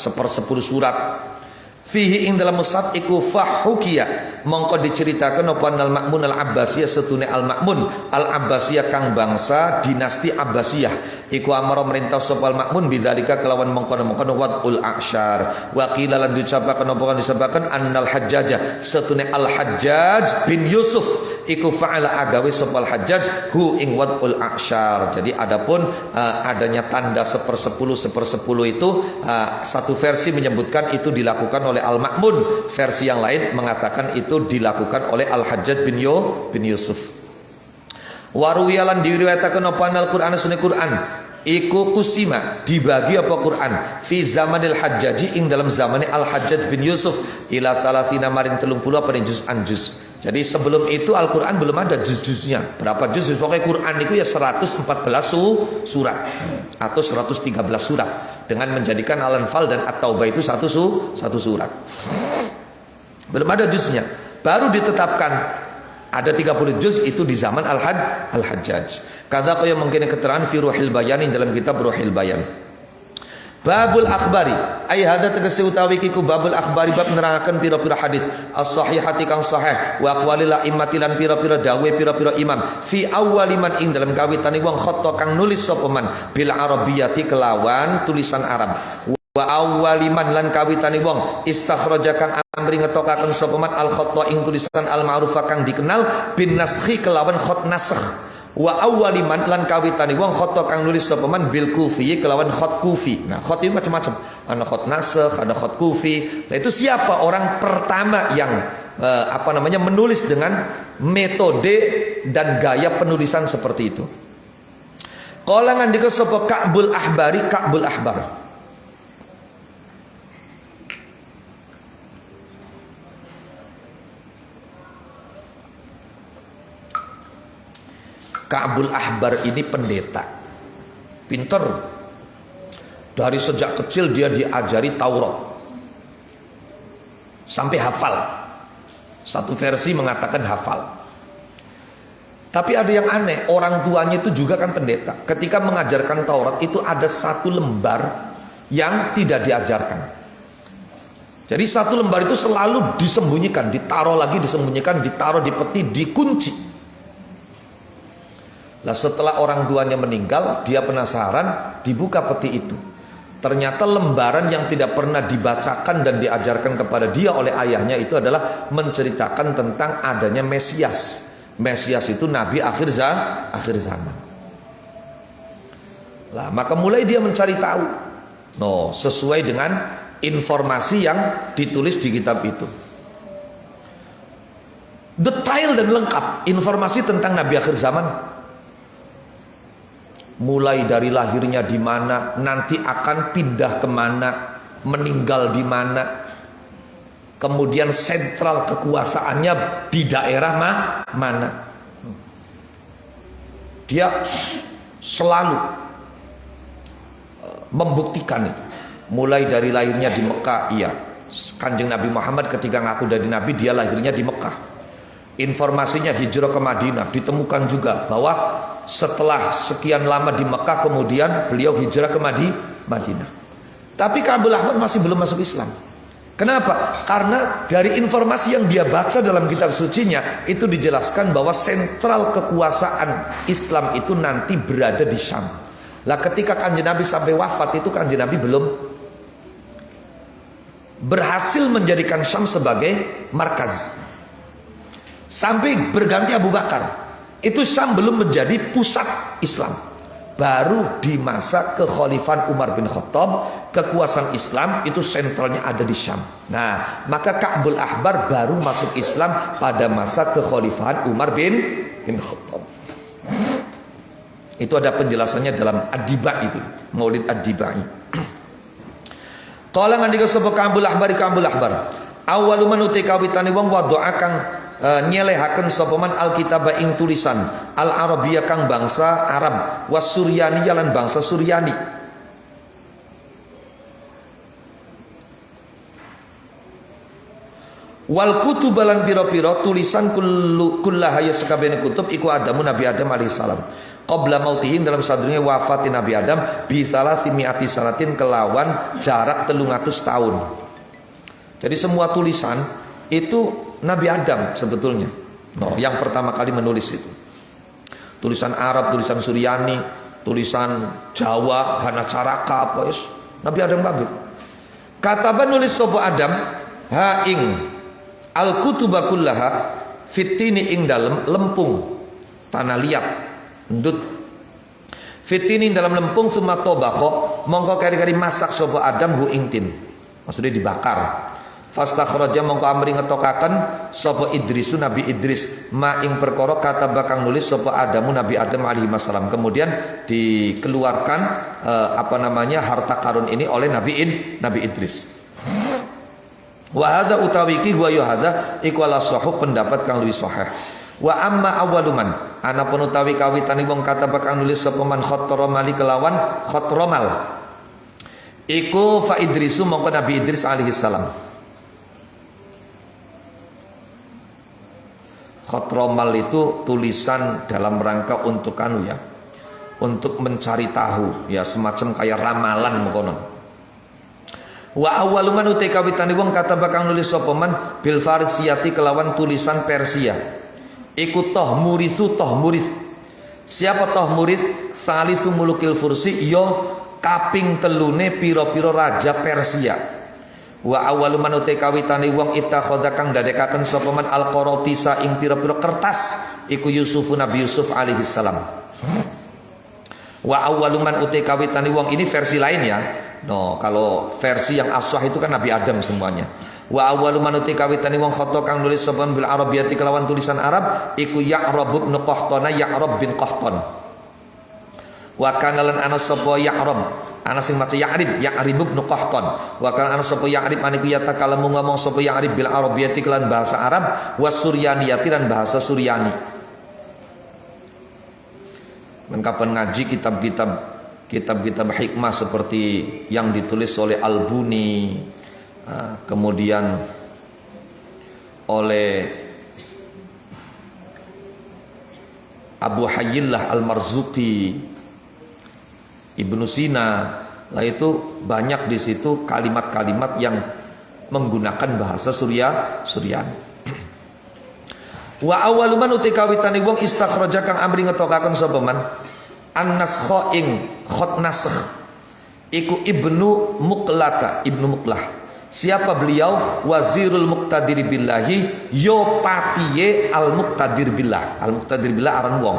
fihi ing dalam mushaf iku fahukiya mongko diceritakan apa al Ma'mun al Abbasiyah setune al Ma'mun al Abbasiyah kang bangsa dinasti Abbasiyah iku amara merintah sapa al Ma'mun bidzalika kelawan mongkon-mongkon wadul a'syar wa qila lan diucapaken apa kan disampaikan annal hajjaj setune al Hajjaj bin Yusuf iku fa'ala agawe sapa al Hajjaj hu ing wadul a'syar. Jadi adapun adanya tanda sepersepuluh itu satu versi menyebutkan itu dilakukan oleh Al-Ma'mun, versi yang lain mengatakan itu dilakukan oleh Al-Hajjaj bin Yusuf. Waruwiyalan diriwayataken apa Al-Qur'an sunni Qur'an iku kusima dibagi apa Quran fi zamanil Hajjaji ing dalam zaman Al-Hajjaj bin Yusuf ila 30 maring 30 apa juz'an juz. Jadi sebelum itu Al-Quran belum ada juz-juznya. Berapa juz? Pokoknya Quran itu ya 114 surat atau 113 surat dengan menjadikan Al-Anfal dan At-Taubah itu satu surat. Belum ada juznya. Baru ditetapkan ada 30 juz itu di zaman Al-Hajjaj. Kata kaya mungkin keterangan fi Ruhil Bayan dalam kitab Ruhil Bayan. Babul akhbari ay hadza tegese utawi kiku babul akhbari bab nerangaken pira-pira hadis as-sahihati kang sahih wa aqwalil a'immati lan pira-pira dawe pira-pira imam fi awwaliman ing dalam kawitane wong khotta kang nulis sapa man bil arabiyyati kelawan tulisan Arab wa awwaliman lan kawitane wong istakhraja kang amri ngetokaken sapa man al khotta ing tulisan al ma'rufa kang dikenal bin naskhi kelawan khot nasakh wa awwaliman lan kawitane wong khot kang nulis sapa man bil kufi kelawan khot kufi. Nah, khot ini macam-macam. Ada khot nasakh, ada khot kufi. Nah, itu siapa orang pertama yang menulis dengan metode dan gaya penulisan seperti itu? Qala ngandika sapa Ka'bul Ahbar. Ka'bul Ahbar ini pendeta, pinter. Dari sejak kecil dia diajari Taurat sampai hafal. Satu versi mengatakan hafal. Tapi ada yang aneh, orang tuanya itu juga kan pendeta. Ketika mengajarkan Taurat itu ada satu lembar yang tidak diajarkan. Jadi satu lembar itu selalu disembunyikan, ditaruh lagi, disembunyikan, ditaruh di peti, dikunci. Lah setelah orang tuanya meninggal, dia penasaran, dibuka peti itu. Ternyata lembaran yang tidak pernah dibacakan dan diajarkan kepada dia oleh ayahnya itu adalah menceritakan tentang adanya Mesias. Mesias itu Nabi akhir zaman. Lah maka mulai dia mencari tahu. Sesuai dengan informasi yang ditulis di kitab itu. Detail dan lengkap informasi tentang Nabi akhir zaman. Mulai dari lahirnya di mana, nanti akan pindah kemana, meninggal di mana, kemudian sentral kekuasaannya di daerah mana. Dia selalu membuktikan itu. Mulai dari lahirnya di Mekah, iya, Kanjeng Nabi Muhammad ketika ngaku dari Nabi, dia lahirnya di Mekah. Informasinya hijrah ke Madinah, ditemukan juga bahwa setelah sekian lama di Mekah kemudian beliau hijrah ke Madinah. Tapi Ka'bul Ahbar masih belum masuk Islam. Kenapa? Karena dari informasi yang dia baca dalam kitab sucinya itu dijelaskan bahwa sentral kekuasaan Islam itu nanti berada di Syam. Lah ketika Kanjeng Nabi sampai wafat itu Kanjeng Nabi belum berhasil menjadikan Syam sebagai markaz. Sampai berganti Abu Bakar. Itu Syam belum menjadi pusat Islam. Baru di masa kekhalifahan Umar bin Khattab, kekuasaan Islam itu sentralnya ada di Syam. Nah, maka Ka'bul Ahbar baru masuk Islam pada masa kekhalifahan Umar bin Khattab. Itu ada penjelasannya dalam Ad-Diba itu, Maulid Ad-Dibai. Qala ngandika sapa Ka'bul Ahbar. Awalu man utikawitane wong wadu'a kang nyelehaken sapa man alkitab ing tulisan al arabiyya kang bangsa Arab was suryani lan bangsa Suryani. Wal kutubalan pira-pira tulisan kullahaya sakabehane kutub iku Adamu Nabi Adam alaihi salam. Qabla mautihin dalam sadurunge wafat Nabi Adam bi salasimiati sanatin kelawan jarak 300 tahun. Jadi semua tulisan itu Nabi Adam sebetulnya. Yang pertama kali menulis itu. Tulisan Arab, tulisan Suryani, tulisan Jawa, Hanacaraka apa is. Nabi Adam babit. Kataban nulis sapa Adam ha ing al kutuba kullaha fitini ing dalem lempung tanah liat ndut. Fitini dalam lempung summa tobakho mongko kari-kari masak sapa Adam hu ing tin. Maksudnya dibakar. Fastakhraja mongko amri ngetokaken sapa Idrisu Nabi Idris ma ing perkara kata bakang nulis sapa Adamu Nabi Adam alaihi wasallam. Kemudian dikeluarkan harta karun ini oleh Nabi Idris. Wa hadza utawi ki huwa hadza iku ala sahih pendapat kang luwih sahih. Wa amma awwaluman anapun utawi kawitane wong kata bakang nulis sapa man khatromali kelawan khatromal iku fa Idrisu mongko Nabi Idris alaihi salam. Khotromal itu tulisan dalam rangka untuk untuk mencari tahu, ya semacam kayak ramalan mengkonon. Wa awwaluman utai kawitane wong kata bakang nulis sapa man bil farsiyati kelawan tulisan Persia. Iku Tohmurith. Siapa Tohmurith? Salisu mulukil fursi yo kaping telune pira-pira raja Persia. Wa awwalu man utai kawitane wong ittakhadha kang dadekaken sapa man al-qaratisa ing pira-pira kertas iku Nabi Yusuf alaihi salam. Wa awwalu man utai kawitane wong ini versi lain ya. Kalau versi yang ashah itu kan Nabi Adam semuanya. Wa awwalu man utai kawitane wong khata kang nulis sapa bil arabiyyati kelawan tulisan Arab iku Ya'rab bin Qahtan Ya'rab bin Qahtan. Wa kana lan ana sapa Ya'rab ana sing maca Ya'rib bin Qahtan. Wa kana ana sapa Ya'rib aniku yatakalamu ngomong sapa Ya'rib bil arabiyyati kelan bahasa Arab was suryaniyati lan bahasa Suryani. kapan ngaji kitab-kitab hikmah seperti yang ditulis oleh Al-Buni, kemudian oleh Abu Hayyillah Al-Marzuqi, Ibnu Sina, lah itu banyak di situ kalimat-kalimat yang menggunakan bahasa Suryani. Wa awwalu man utikawitane wong istakhraja kang amri ngetokaken sapa man an-naskha ing khot nasakh iku Ibnu Muqlata, Ibnu Muqlah. Siapa beliau? Wazirul Muqtadir billahi, yo patiye al Muqtadir billah. Al Muqtadir billah aran wong.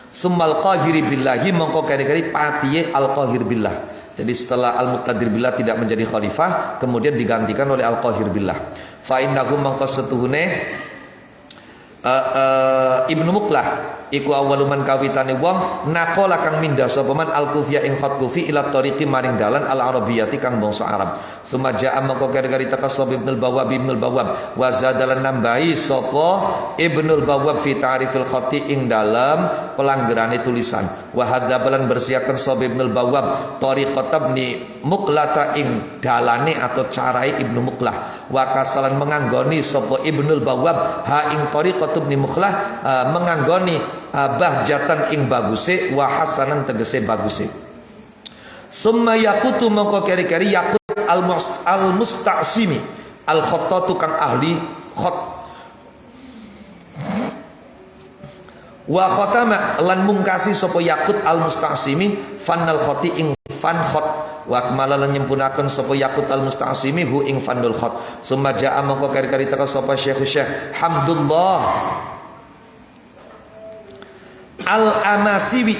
Summal qahiri billahi, mongko kari-kari patiye al qahir billah. Jadi setelah al Muqtadir billah tidak menjadi khalifah, kemudian digantikan oleh al qahir billah. Fa innahu mongko setuhune Ibnu Muqlah iku awaluman kawitane wong naqala kang mindah sapa man al-Kufiyah ing khat Kufi ila tariqi maring dalan al-Arabiyyati kang bangsa Arab. Sumaja'a mangko gari-gari teka sapa Ibnul Bawwab wa zadalan nambahi sapa Ibnul Bawwab fi ta'rifil khati ing dalam pelanggerane tulisan. Wa hadzabalan bersiakan sapa Ibnul Bawwab tariqat Ibnu Muqlata ing dalane atau carai Ibnu Muqlah. Wa kasalan menganggoni sapa Ibnul Bawwab ha ing tariqat Ibnu Muqlah menganggoni bahjatan ing baguse wa hasanan tegese baguse. Summa yaqutu mongko keri-keri yaqut al-musta'simi al-khattatu kang ahli khat. Wa khatama lan mungkasi sapa yaqut al-musta'simi fanal khati ing fan khat. Wa akmalalan nyempunaken sapa yaqut al-musta'simi hu ing fanul khat. Summa ja'a mongko keri-keri teka sapa Syekh Hamdullah Al-Amasiwi,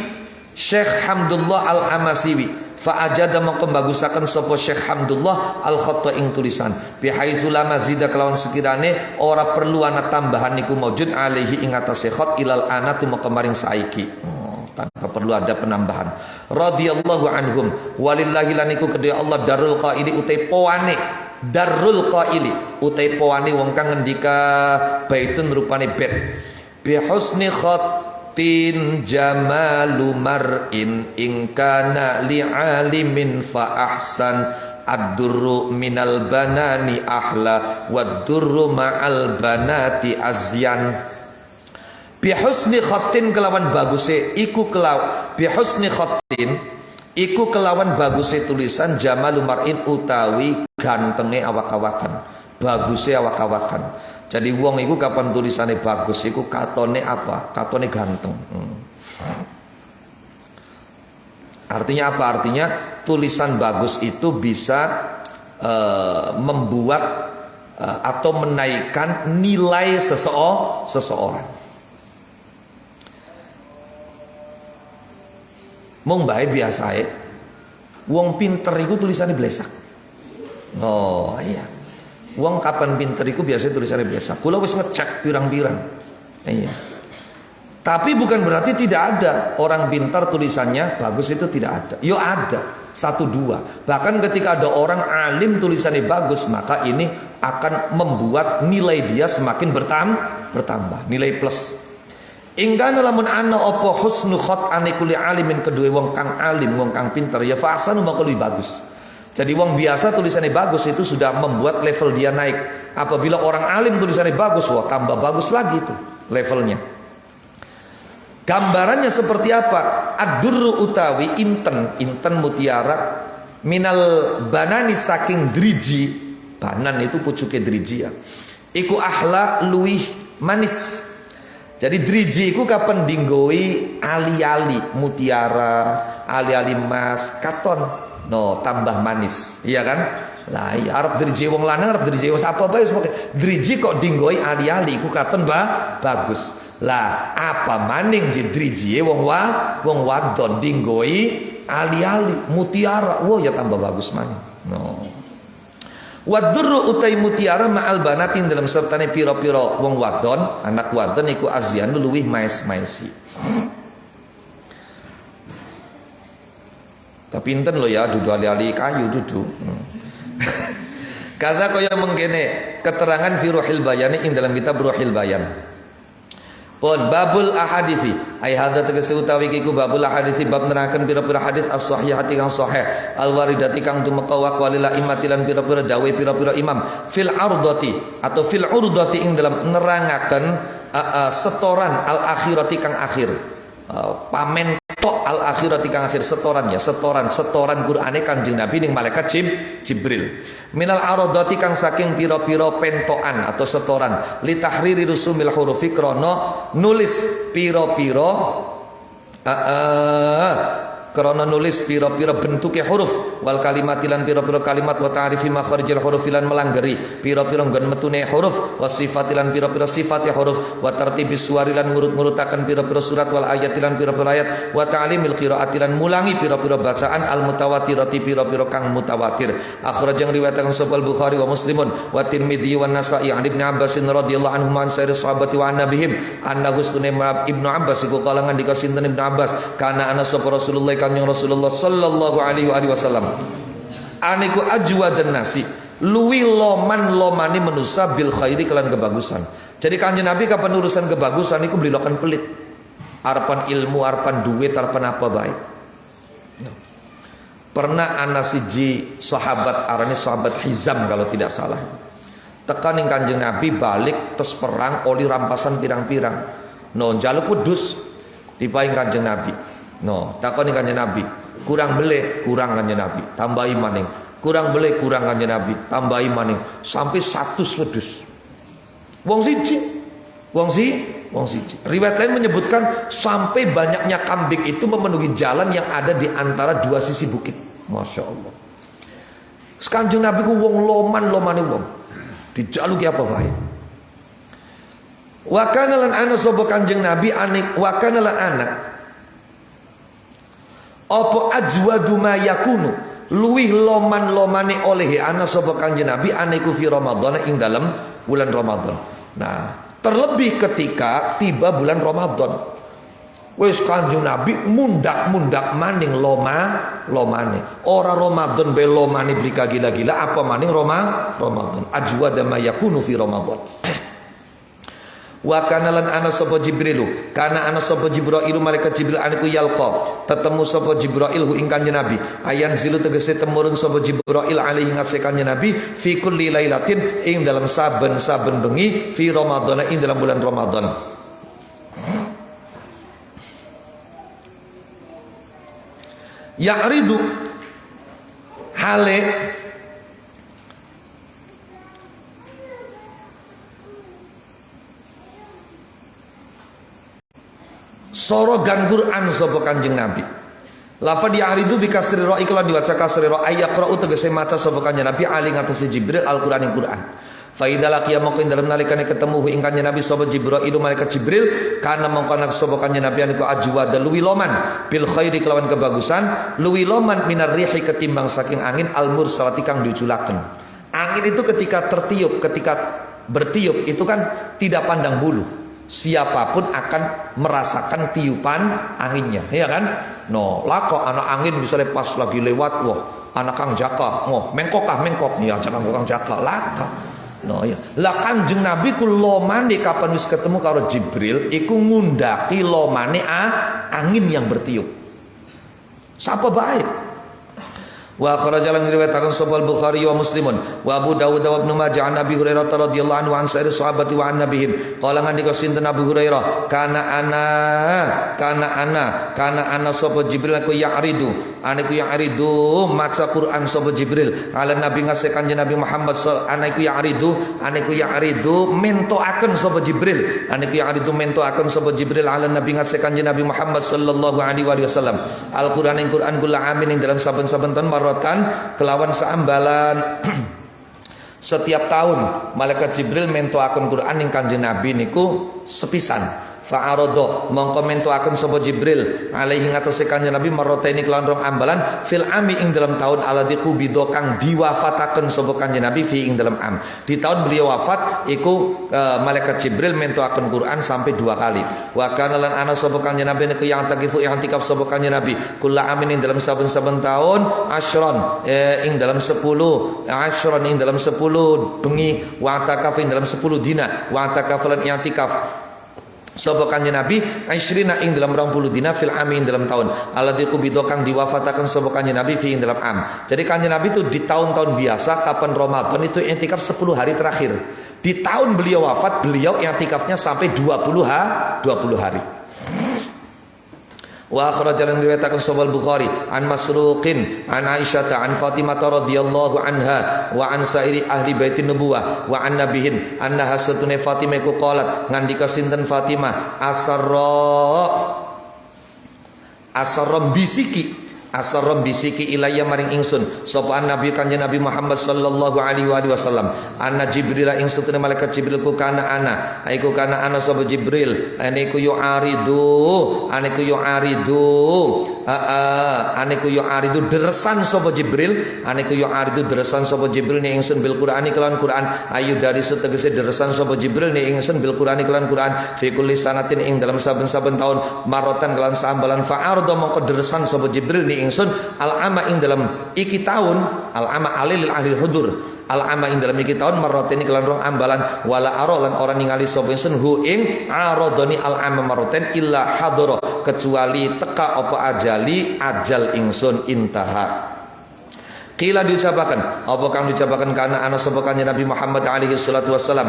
Syekh Hamdullah Al-Amasiwi fa ajada mongko bagusaken sapa Syekh Hamdullah al-khatta ing tulisan bihaitsu la mazida kelawan sekirane ora perlu ana tambahan niku maujud alaihi ing atase khat ilal anatu mongko maring saiki tanpa perlu ada penambahan. Radhiyallahu anhum walillahi laniku kedhe Allah darul qaili utai poane darul qaili utai poane wong kang ngendika baitun rupane bet bi husni khat tin jamalu mar'in in kana li'alimin fa ahsan ad-durru minal banani ahla wad-durru ma'al banati azyan. Bi husni khatin kelawan baguse iku bi husni khatin iku kelawan baguse tulisan jamalu mar'in utawi gantenge awak-awakan, baguse awak-awakan. Jadi wong iku kapan tulisannya bagus iku katone apa? Katone ganteng. Artinya apa? Artinya tulisan bagus itu bisa membuat atau menaikkan nilai seseorang. Mong bae biasa wong pinter iku tulisannya blesak. Oh iya. Wong kapan pinter iku biasanya tulisannya biasa. Kula wis ngecek pirang-pirang. Iya. Tapi bukan berarti tidak ada orang pintar tulisannya bagus, itu tidak ada. Yo ada, 1-2. Bahkan ketika ada orang alim tulisannya bagus, maka ini akan membuat nilai dia semakin bertambah, nilai plus. Ingkana lamun ana apa husnu khat anikuli alimin kedue wong kang alim, wong kang pinter ya fa ahsanu maka lebih bagus. Jadi wong biasa tulisannya bagus itu sudah membuat level dia naik. Apabila orang alim tulisannya bagus, wah tambah bagus lagi itu levelnya. Gambarannya seperti apa? Ad-durru utawi inten mutiara minal banani saking driji. Banan itu pucuke driji ya. Iku ahla luih manis. Jadi driji iku kapan dinggoi ali-ali mutiara, ali-ali emas, katon. No, tambah manis, iya kan? Lah, iya arep driji wong lanang, arep driji wis apa bae driji kok dinggoi ali-ali ku katon bagus. Lah, apa maning driji wong wadon dinggoi ali-ali mutiara, wah ya tambah bagus maning. No. Wadurru utai mutiara ma'al banatin dalam sertane piro-piro wong wadon, anak wadon iku azyan luwih maes-maesi. Tapi enten lo ya dudu ali-ali kayu dudu. Kata kaya mengkene keterangan fi Ruhil Bayan ing dalam kitab Ruhil Bayan. Pun babul ahadithi ai hadza tegese utawi iku babul ahadithi bab neraken pira-pira hadis as-sahihati kang sahih al-waridati kang tumeka waqwalil imati lan pira-pira dawuh pira-pira imam fil ardati atau fil urdati ing dalam nerangaken setoran al-akhirati kang akhir pamen tok al-akhirati kang akhir setoran Qur'ane Kanjeng Nabi ning malaikat Jibril minal aradati kang saking pira-pira pentokan atau setoran li tahriri rusumil hurufi krana nulis pira-pira krana nulis pira-pira bentuke huruf wal kalimatilan pira-pira kalimat wa ta'rifi makharijil huruf lan melanggeri pira-pira nggon metune huruf wa sifatilan pira-pira sifate huruf wa tartibis suwari lan ngurut-ngurutaken pira-pira surat wal ayatilan pira-pira ayat wa ta'limil qiraatilan mulangi pira-pira bacaan al mutawatirati pira-pira kang mutawatir akhrajang riwayataken sapa Bukhari wa Muslimun wa Tirmidzi wa Nasa'i an Ibnu Abbas radhiyallahu anhu man sayyid sahabati wa nabihim annahu sunne Ibnu Abbas iku kalangan dikasinten Ibnu Abbas kana ana sapa Rasulullah Kanjeng Rasulullah sallallahu alaihi wasallam aniku ajwadan nasi luwi lomani manusa bil khairi kelan kebagusan. Jadi Kanjeng Nabi kapan urusan kebagusan iku belilokan pelit. Arepan ilmu, arepan duit, arepan apa baik. Pernah ana siji sahabat arane sahabat Hizam kalau tidak salah. Tekan ning Kanjeng Nabi balik tes perang oli rampasan pirang-pirang. No njaluk wedhus dipaing Kanjeng Nabi. No, takoni Kanjeng Nabi, kurang Kanjeng Nabi, tambahi maning. Kurang Kanjeng Nabi, tambahi maning. Sampai 100 wedhus. Wong siji. Riwayat lain menyebutkan sampai banyaknya kambing itu memenuhi jalan yang ada di antara dua sisi bukit. Masya Allah. Kanjeng Nabi ku wong lomane wong. Dijaluki apa baik. Wa kana lan ana sapa Kanjeng Nabi anik wa kana lan anak apa ajwadu ma yakunu luwih loman-lomane oleh ana sapa Kanjeng Nabi aniku fi Ramadan ing dalam bulan Ramadan. Nah, terlebih ketika tiba bulan Ramadan. Wis Kanjeng Nabi mundak maning lomane. Ora Ramadan be lomane blika gila-gila apa maning Ramadan. Ajwadu ma yakunu fi Ramadan. Wa kana lan ana sapa Jibrilu kana ana sapa Jibril malaikat Jibril aniku yalqa tetemu sapa Jibril ing Kanjeng Nabi ayan zilu tegese temurun sapa Jibril alaihi ngase Kanjeng Nabi fi kulli lailatin ing dalam saben-saben bengi fi Ramadan ing dalam bulan Ramadan. Ya'ridu hale sorogan Quran sapa Kanjeng Nabi. Lafadz ya'ridu bi kasri ra iklan diwaca kasri ra ayaqra'u tegese maca sapa Kanjeng Nabi ali ngatasi Jibril Al-Qur'an ing Quran. Fa idza laqiya mongko dalam nalikane ketemu ing Kanjeng Nabi sapa Jibril malaikat Jibril kana mongko nak sapa Kanjeng Nabi aniku ajwad luwi loman bil khairi kelawan kebagusan luwi loman minar rihi ketimbang saking angin al mursalati kang diuculaken. Angin itu ketika bertiup itu kan tidak pandang bulu. Siapapun akan merasakan tiupan anginnya, ya kan? No, lako anak angin misalnya pas lagi lewat, wah, anak kang jaka, mengkok, ya jangan kang jaka, laka. No ya, lah Kanjeng Nabi ku lomane kapan wis ketemu karo Jibril, iku ngundaki lomane angin yang bertiup. Sapa baik? Wa kharajalan riwayataken sapa Bukhari wa Muslimun wa Abu Dawud wa Ibnu Majah an Abi Hurairah radhiyallahu anhu an sayyidil sahabati wa an nabihim qala ngandika sinten Abu Hurairah kana ana sapa Jibril aku ya'ridu maca Quran sapa Jibril ala nabi ngase Kanjeng Nabi Muhammad aniku ya'ridu mentoaken sapa Jibril sapa Jibril ala nabi ngase Kanjeng Nabi Muhammad sallallahu alaihi wasallam Al-Qur'an ing Qur'an kula amin ing dalam saben-saben tahun kelawan seambalan. Setiap tahun malaikat Jibril mentoaken Quran ing Kanjeng Nabi niku sepisan. Fa'arada mongko mentoaken sapa Jibril alaihi ngatasi Kanjeng Nabi marrataini kelawan rong ambalan fil ami ing dalam tahun alladzi qubida kang diwafataken sapa Kanjeng Nabi fi ing dalam am. Di tahun beliau wafat iku malaikat Jibril mentoaken Quran sampai 2 kali. Wa kana lan ana sapa Kanjeng Nabi niku yang takifu i'tikaf sapa Kanjeng Nabi kula amin ing dalam saben-saben tahun asyron ing dalam 10 bengi wa takaf ing dalam 10 dina wa takaf lan i'tikaf sapa kanjeng Nabi isrina ing dalam 20 dina fil ami ing dalam tahun alladzi qubida kang diwafataken sapa kanjeng Nabi fi ing dalam am. Jadi kanjeng Nabi itu di tahun-tahun biasa kapan Ramadan itu i'tikaf 10 hari terakhir. Di tahun beliau wafat beliau i'tikafnya sampai 20 hari. Wa akhrajalan riwayataken sahih Bukhari an Masruqin an Aisyah an Fatimah radhiyallahu anha wa an sairi ahli baitin nubuwah wa an nabihin anna hasatune Fatimah ku qalat ngandika sinten Fatimah asarra bisiki ilayya maring ingsun sapa nabi kanjeng Nabi Muhammad sallallahu alaihi wasallam anna Jibril ing satune malaikat Jibril ku kana ana sapa Jibril aniku yu'aridu deresan sapa Jibril ni ingsun bil Qur'ani kelan Qur'an ayu dari tegese deresan sapa Jibril ni ingsun bil Qur'ani kelan Qur'an fi kulli sanatin ing dalam saben-saben taun marotan kelan saambalan fa'arda mongko deresan sapa Jibril ni ingsun al-ama ing dalam iki taun al-ama alil ahli hudur al-ama ing dalam iki taun maroteni kelan rong ambalan wala arolan orang ningali sapa ingsun hu ing aradoni al-ama maroten illa hadara kecuali teka apa ajal ingsun intaha. Qila diucapakan apa kang diucapakan kana ana sapa kanjeng Nabi Muhammad alaihi salatu wassalam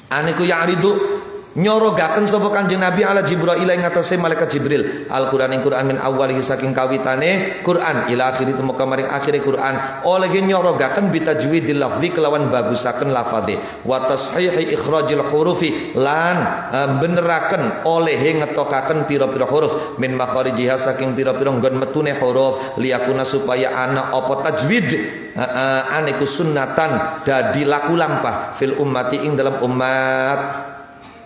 aniku ya'ridu nyorogaken sapa kanjeng Nabi ala Jibril ing atase malaikat Jibril Al-Qur'an ing Qur'an min awalihi saking kawitane Qur'an ila akhiri temuka maring akhire Qur'an oleh nyorogaken bitajwidil lafzi kelawan bagusaken lafadhe wa tashihi ikhrajil hurufi lan beneraken oleh ngetokaken pira-pira huruf min makharijiha saking pira-pira nggon metune huruf liyakuna supaya ana apa tajwid aniku sunnatan dadi laku lampah fil ummati ing dalam umat.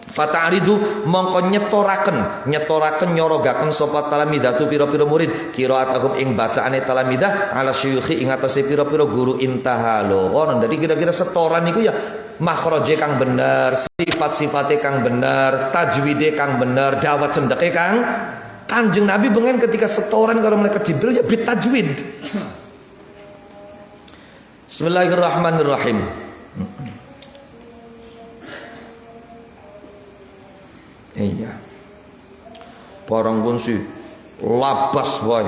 Fata'ridu mongko nyetoraken nyorogaken sapa talamidatu pira-pira murid qiraatahum ing bacaane talamidah ala syuyukhi ing atase pira-pira guru intahalo. Dari kira-kira setoran niku ya makhraje kang bener, sifat-sifate kang bener, tajwide kang bener, dawat cendeke kang Kanjeng Nabi bengen ketika setoran karo malaikat Jibril ya bitajwid. Bismillahirrahmanirrahim. Iya. Barang pun si labas wae.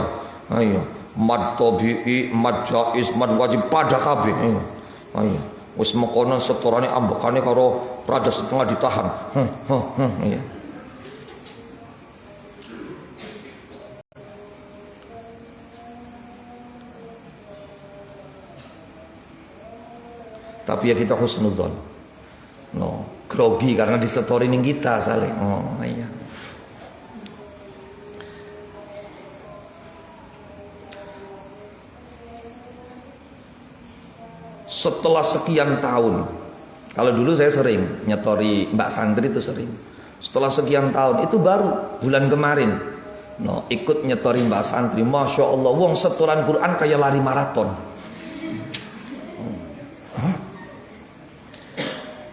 Ayo, mad tabi'i, mad jaiz, mad wajib pada kabeh. Ayo. Wis mengkono setorane ambekane karo rada setengah ditahan. Iya. Tapi ya kita husnudzon. No. Grogi karena disetori ning kita saling. Oh iya. Setelah sekian tahun, kalau dulu saya sering nyetori Mbak Santri itu sering. Setelah sekian tahun itu baru bulan kemarin, ikut nyetori Mbak Santri. Masya Allah, wong setoran Quran kayak lari maraton.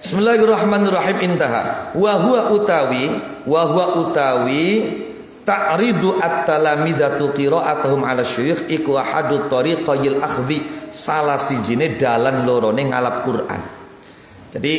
Bismillahirrahmanirrahim intaha wa huwa utawi ta'ridu at-talamidatu qira'atuhum 'ala syuyukh iku ahadu tariqil akhdhi salah sijine dalan lorone ngalap Quran. Jadi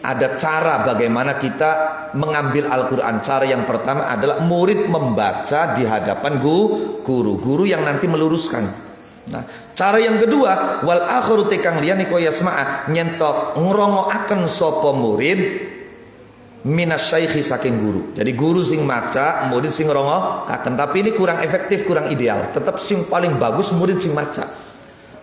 ada cara bagaimana kita mengambil Al-Quran. Cara yang pertama adalah murid membaca di hadapan guru yang nanti meluruskan. Nah, cara yang kedua wal akhiru tekang liyane kaya yasma'a nyentok ngrungokaken sapa murid minasyaikhi saking guru. Jadi guru sing maca, murid sing ngrungokaken. Tapi ini kurang efektif, kurang ideal. Tetap sing paling bagus murid sing maca.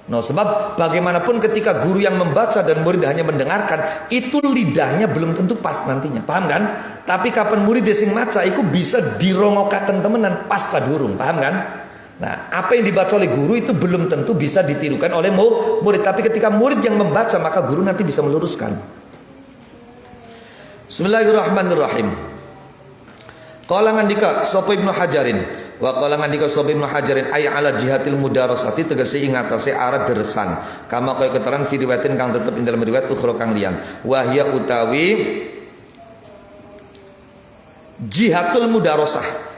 Sebab bagaimanapun ketika guru yang membaca dan murid hanya mendengarkan, itu lidahnya belum tentu pas nantinya. Paham kan? Tapi kapan murid sing maca itu bisa dirongokaken temenan pas ta durung. Paham kan? Nah, apa yang dibaca oleh guru itu belum tentu bisa ditirukan oleh murid. Tapi ketika murid yang membaca, maka guru nanti bisa meluruskan. Bismillahirrahmanirrahim. Qala ngandika sapa Ibnu Hajarin, wa qala ngandika sapa Ibnu Hajarin ay ala jihatil mudarasati tegese ing atase arah deresan. Kama kaya keterangan fi riwayatin kang tetep ing dalam riwayat ukhra kang liyan. Wa hiya utawi jihatul mudarasah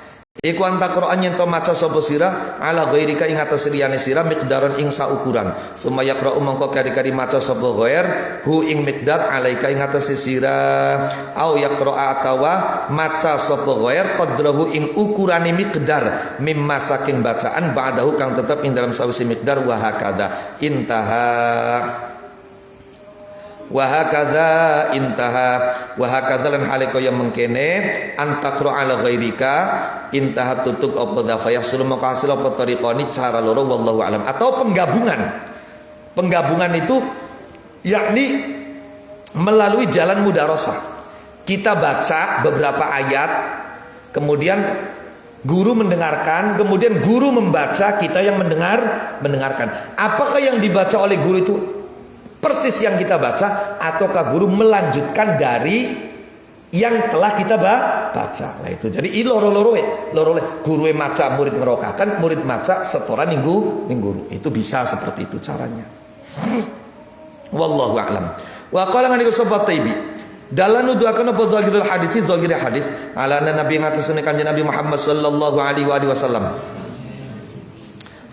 Iku anta Qur'an yen to maca sapa sira ala ghairika ing atas liyane sira miqdaron ing saukuran. Sumaya qra'u mongko kari-kari maca sapa ghair hu ing miqdar alaika ing atas sira au yaqra'a atawa maca sapa ghair qadrahu ing ukurane miqdar mimma saking bacaan ba'dahu kang tetep ing dalam sawise miqdar wa hakadha intaha lan haliko yang mengkene antakro ala ghairika intaha tutup apa dhafayah sulum makasil apa tariqani cara loro wallahu alam. Atau penggabungan itu yakni melalui jalan mudarosah. Kita baca beberapa ayat, kemudian guru mendengarkan, kemudian guru membaca, kita yang mendengarkan. Apakah yang dibaca oleh guru itu persis yang kita baca, ataukah guru melanjutkan dari yang telah kita baca? Nah itu. Jadi loro-loro guru maca murid ngerokakan, murid maca setoran minggu guru. Itu bisa seperti itu caranya. Wallahu a'lam. Wa qala ngani sahabat Taibi dalam nuduhaken apa zahirul hadis ala nabi ngatasune kanjeng Nabi Muhammad sallallahu alaihi wasallam.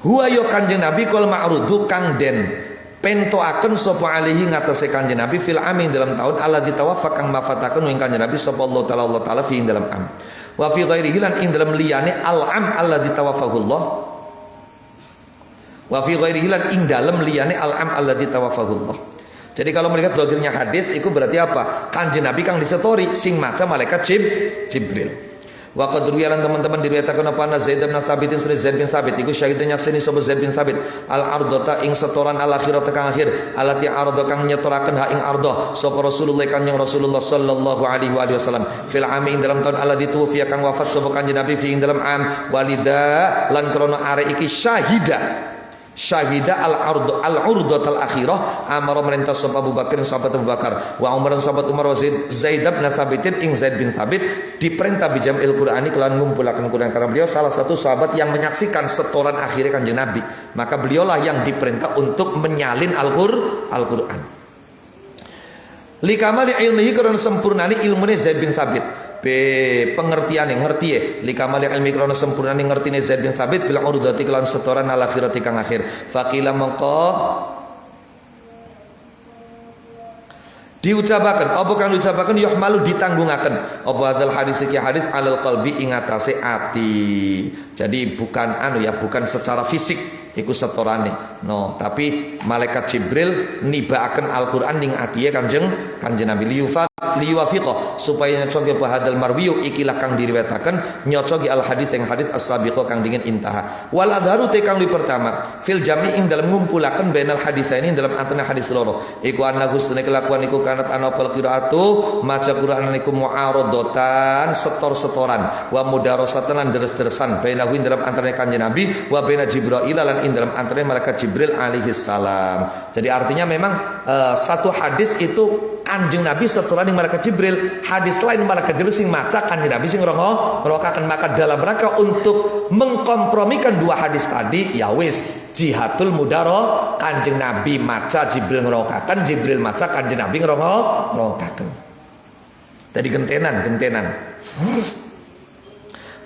Huwa yo kanjeng Nabi kal ma'rudu kang den pentoaken sapa alihi ngatasé kanjeng Nabi fil amin dalam tahun alladzi tawaffaq kang mafataken ing kanjeng Nabi sapa Allah taala fi ing dalam am wa fi ghairihi lan ing dalam liyane al am alladzi tawaffahullah wa fi ghairihi lan ing dalam liyane al am alladzi tawaffahullah. Jadi kalau melihat zahirnya hadis itu berarti apa? Kanjeng Nabi kang disetori sing maca malaikat Jibril. Wa qad ruwiyalan teman-teman diriwayataken apa Zaid bin Thabit Zaid bin Thabit iku syahidnya nyakseni sapa Zaid bin Thabit al ardata ing setoran al akhirat kang akhir alati arda kang nyetoraken ha ing arda sapa Rasulullah kanjeng Rasulullah sallallahu alaihi wasallam fil ami ing dalam tahun alladzi tuwfiya kang wafat sapa kanjeng Nabi fi ing dalam am walida lan krana are iki syahida al-urdat al-akhirah amara merintah sapa Abu Bakar sahabat Abu Bakar wa Umar sahabat Umar wa Zaid bin Thabitin ing Zaid bin Thabit diperintah bijamil Qur'ani kelan ngumpulaken Quran karena beliau salah satu sahabat yang menyaksikan setoran akhirnya kanjeng Nabi, maka beliaulah yang diperintah untuk menyalin Al-Qur'an. Likamali ilmihi karena sempurnani ilmune Zaid bin Thabit. Pengertiane ngerti likamali ilmi krana sempurnane ngertine Zaid bin Thabit bil urdati kelan setoran al akhirati kang akhir faqila mongko diucapaken apa kang diucapaken yuhmalu ditanggungaken apa hadal hadis iki hadis alal qalbi ing atase ati. Jadi bukan bukan secara fisik iku setorane tapi malaikat Jibril nibaaken Al-Qur'an ning atiye kanjeng Nabi liwafiqah supaya nyocogi hadal marwiyu ikilah kang diriwayataken nyocogi al hadis yang hadis as-sabiqah kang dingin intaha wal adharu te kang li pertama fil jami' ing dalam ngumpulaken bainal hadisaini dalam antara hadis loro iku ana gustune kelakuan iku kanat ana fal qiraatu maca Qur'an iku mu'aradatan setor-setoran wa mudarasatan lan deres-deresan bainahu dalam antara kanjeng Nabi wa baina Jibril lan ing dalam antara malaikat Jibril alaihi salam. Jadi artinya memang satu hadis itu kanjeng Nabi setoran ing malaikat Jibril, hadis lain malaikat Jibril sing maca kanjeng Nabi sing ngerokaken. Maka dalam rangka untuk mengkompromikan dua hadis tadi ya wis jihadul mudaro kanjeng Nabi maca Jibril ngerokaken, Jibril maca kanjeng Nabi ngerokaken. Tadi gentenan.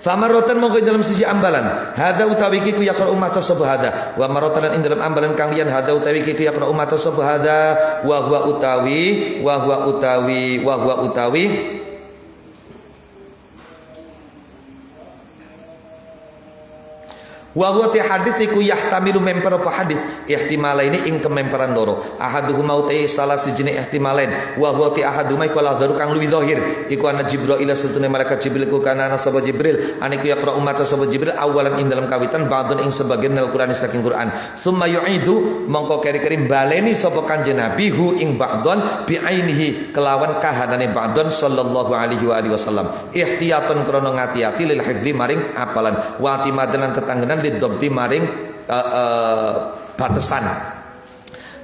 Famaratan mongko dalam sisi ambalan hadza utawi kiku yaqra umat sapa hadza wa maratan ing dalam ambalan kang liyan hadza utawi kiku yaqra umat sapa hadza wa huwa utawi wa huwa ti hadis iku yahtamilu memper apa hadis ihtimalaini ing kememperan loro ahaduhuma utai salah sijine ihtimalain wa huwa ti ahaduma iku ladharu kang luwih zahir iku ana Jibril ila satune malaikat Jibril ku kana ana sapa Jibril aniku yaqra umat sapa Jibril awalan ing dalam kawitan ba'dun ing sebagian Al-Qur'an saking Qur'an summa yu'idu mongko keri-keri baleni sapa kanjeng Nabi hu ing ba'dun bi ainihi kelawan kahanane ba'dun sallallahu alaihi wasallam ihtiyatan krana ngati-ati lil hifzi maring apalan wa timadan tetanggenan lidobti maring batasan.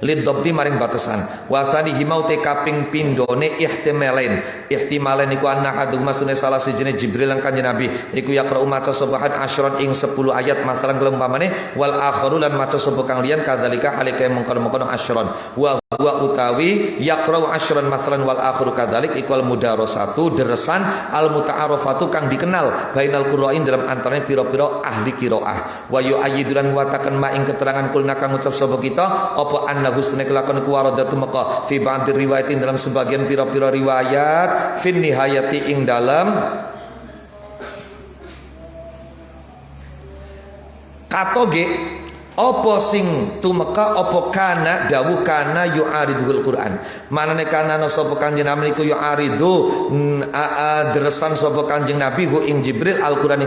lidhabti maring batesan. Wa tsanihi maute kaping pindhone ihtimalen iku anna haduma sunne salah sijine Jibril lan Kanjeng Nabi iku yaqra'u maca sabahan asyron ing 10 ayat masalan kelempamane wal akharu lan maca sapa kang liyan kadzalika halika mengkono-mengkono asyron wa utawi yaqra'u asyron masalan wal akharu kadzalik ikwal mudarasatu deresan al muta'arrafatu kang dikenal bainal qurra'in dalam antarane pira-pira ahli qiraah wa yu'ayyidulan watakan ma ing keterangan kulna kang ngucap sapa kita apa anna husna kelakon kuwaradatu maka fi ba'd riwayatin dalam sebagian pira-pira riwayat fin nihayati ing dalam katoge apa sing tumeka apa kana dawuh kana yu'aridul Quran manane kana sapa Kanjeng Nabi iku yu'aridu deresan sapa Kanjeng Nabi hu ing Jibril Al-Qur'an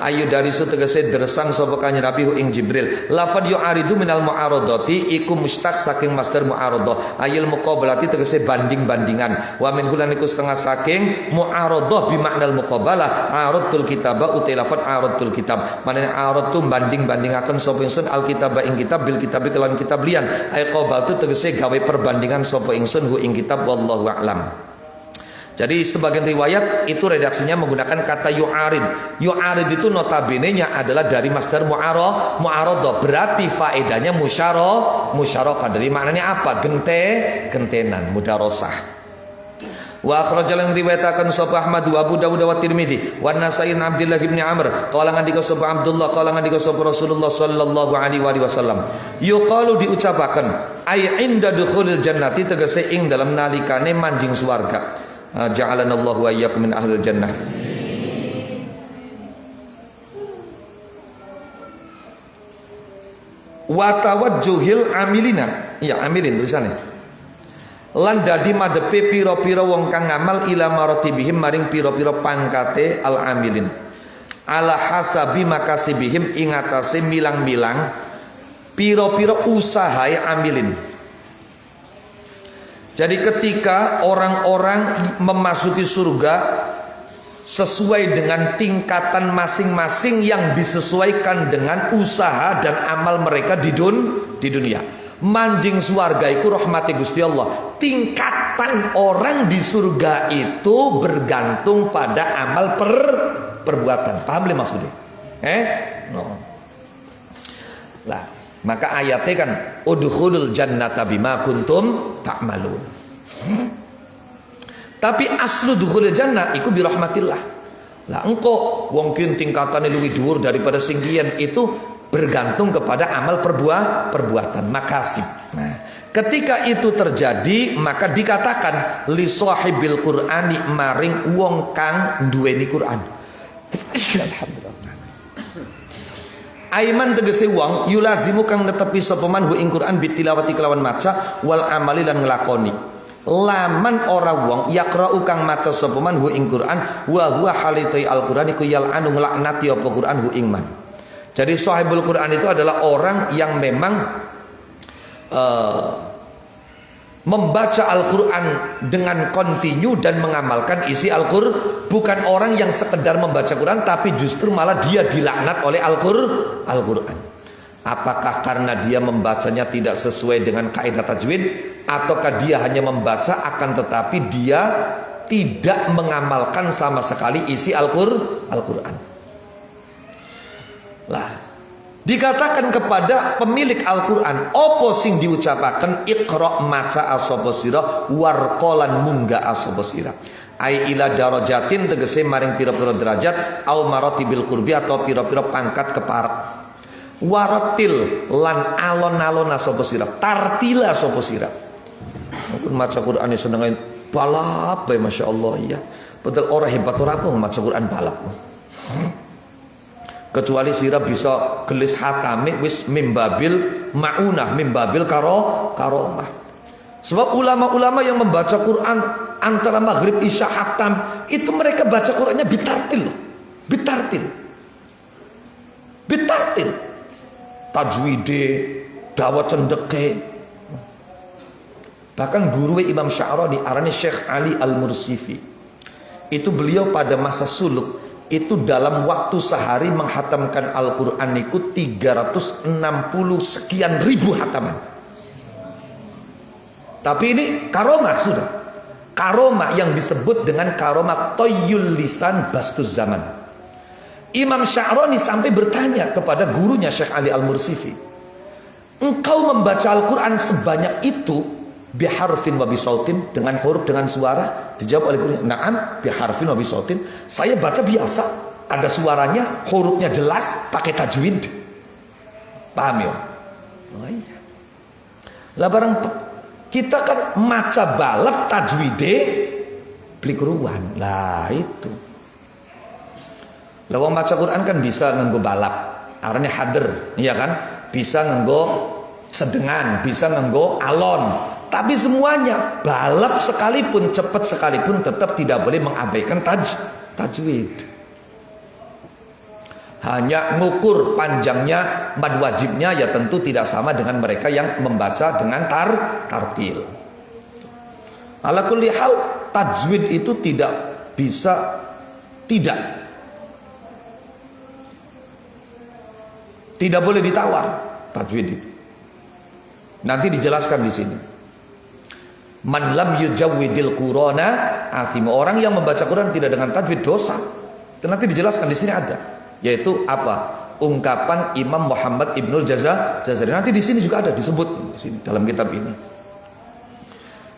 ayu dari su tegese deresan sapa Kanjeng Nabi hu ing Jibril lafad yu'aridu minal mu'aradati iku mustaq saking masdar mu'aradah ayil muqabalati tegese banding-bandingan wa min kulan iku setengah saking mu'aradah bi maknal muqabalah aradul kitaba utai lafad aradul kitab manane arad tu banding-bandingaken sapa ingsun al-kitab ing kitab bil kitab kelawan kitab liyan ay qabal tu tegese gawe perbandingan sapa ingsun hu ing kitab wallahu a'lam. Jadi sebagian riwayat itu redaksinya menggunakan kata yu'arid. Yu'arid itu notabene-nya adalah dari masdar mu'aradah. Berarti faedahnya musyarakah. Dari maknanya apa? Gentenan, mudarosah. Wa akhrajalan riwayatakan sapa Ahmad wa Abu Dawud wa Tirmidzi wa Nasa'i an Abdullah bin Amr qala ngandika sapa Abdullah qala ngandika sapa Rasulullah sallallahu alaihi wasallam yuqalu diucapaken ay inda dukhulil jannati tegese ing dalam nalikane manjing swarga ja'alanallahu wa iyyakum min ahlil jannah. Wa tawajjuhil amilina ya amilin tulisannya lan dadi madhepe pira-pira wong kang ngamal ila maratibihim maring pira-pira pangkate al amilin ala hasabi makasibihim ing atase milang-milang pira-pira usahae amilin. Jadi ketika orang-orang memasuki surga sesuai dengan tingkatan masing-masing yang disesuaikan dengan usaha dan amal mereka di dunia. Manjing swarga iku rahmati Gusti Allah. Tingkatan orang di surga itu bergantung pada amal perbuatan. Paham le maksudnya? No. Lah, maka ayatnya kan udkhulul jannata bima kuntum ta'malun. Tapi aslu dukhulul jannah iku bi rahmatillah. Lah engko wong ki tingkatane luwih dhuwur daripada singgian itu bergantung kepada amal perbuatan makasib. Nah, ketika itu terjadi maka dikatakan li sahibil Qur'ani maring wong kang duweni Quran. Alhamdulillah. Aiman tegese wong yulazimu kang netepi sapa man ing Quran bitilawati kelawan maca wal amali lan nglakoni. Laman ora wong yaqra'u kang maca sapa man ing Quran wa huwa halitai al-Qur'an iku yal'anu nglaknati apa Quran hu ing man. Jadi sahibul Quran itu adalah orang yang memang membaca Al-Quran dengan kontinu dan mengamalkan isi Al-Quran. Bukan orang yang sekedar membaca Quran tapi justru malah dia dilaknat oleh Al-Quran. Apakah karena dia membacanya tidak sesuai dengan kaidah tajwid, ataukah dia hanya membaca akan tetapi dia tidak mengamalkan sama sekali isi Al-Quran. Lah, dikatakan kepada pemilik Al-Quran, opo sing diucapakan iqra maca asapa sira warqalan munggah asapa sira. Ai ila darajatin tegese maring pira-pira derajat au maratibil qurbi atau pira-pira pangkat keparek. Waratil lan alon-alon asapa sira, tartila asapa sira. Mungkin maca Quran seneng balap bae masyaallah ya. Padahal ora hebat ora apa maca Quran balap. Kecuali sira bisa gelis hatame wis mimbabil maunah mimbabil karomah. Sebab ulama-ulama yang membaca Quran antara maghrib isya hatam itu mereka baca Qurannya bitartil tajwide dawa cendeke. Bahkan guru Imam Sya'rani arane Syekh Ali Al-Mursifi itu beliau pada masa suluk itu dalam waktu sehari menghatamkan Al-Quran itu 360 sekian ribu hataman. Tapi ini karomah sudah. Karomah yang disebut dengan karomah toyul lisan bastuz zaman. Imam Sya'rani sampai bertanya kepada gurunya Syekh Ali Al-Mursifi, engkau membaca Al-Quran sebanyak itu biharfin wa bisautin, dengan huruf, dengan suara? Dijawab oleh gurunya, na'am biharfin wa bisautin. Saya baca biasa, ada suaranya, hurufnya jelas, pakai tajwid. Paham ya? Oh iya. Lah barang kita kan maca balap tajwide beli keruan. Lah itu. Lah wong maca Quran kan bisa nganggo balap, arane hadir, iya kan? Bisa nganggo sedengan, bisa nganggo alon. Tapi semuanya balap sekalipun, cepat sekalipun, tetap tidak boleh mengabaikan tajwid. Hanya ngukur panjangnya mad wajibnya ya tentu tidak sama dengan mereka yang membaca dengan tartil. Ala kulli hal, tajwid itu tidak bisa tidak boleh ditawar tajwid itu. Nanti dijelaskan di sini. Man lam yujawwidil Qur'ana athim. Orang yang membaca Quran tidak dengan tajwid dosa. Itu nanti dijelaskan di sini ada. Yaitu apa? Ungkapan Imam Muhammad Ibnul Jazari. Nanti di sini juga ada disebut di sini dalam kitab ini.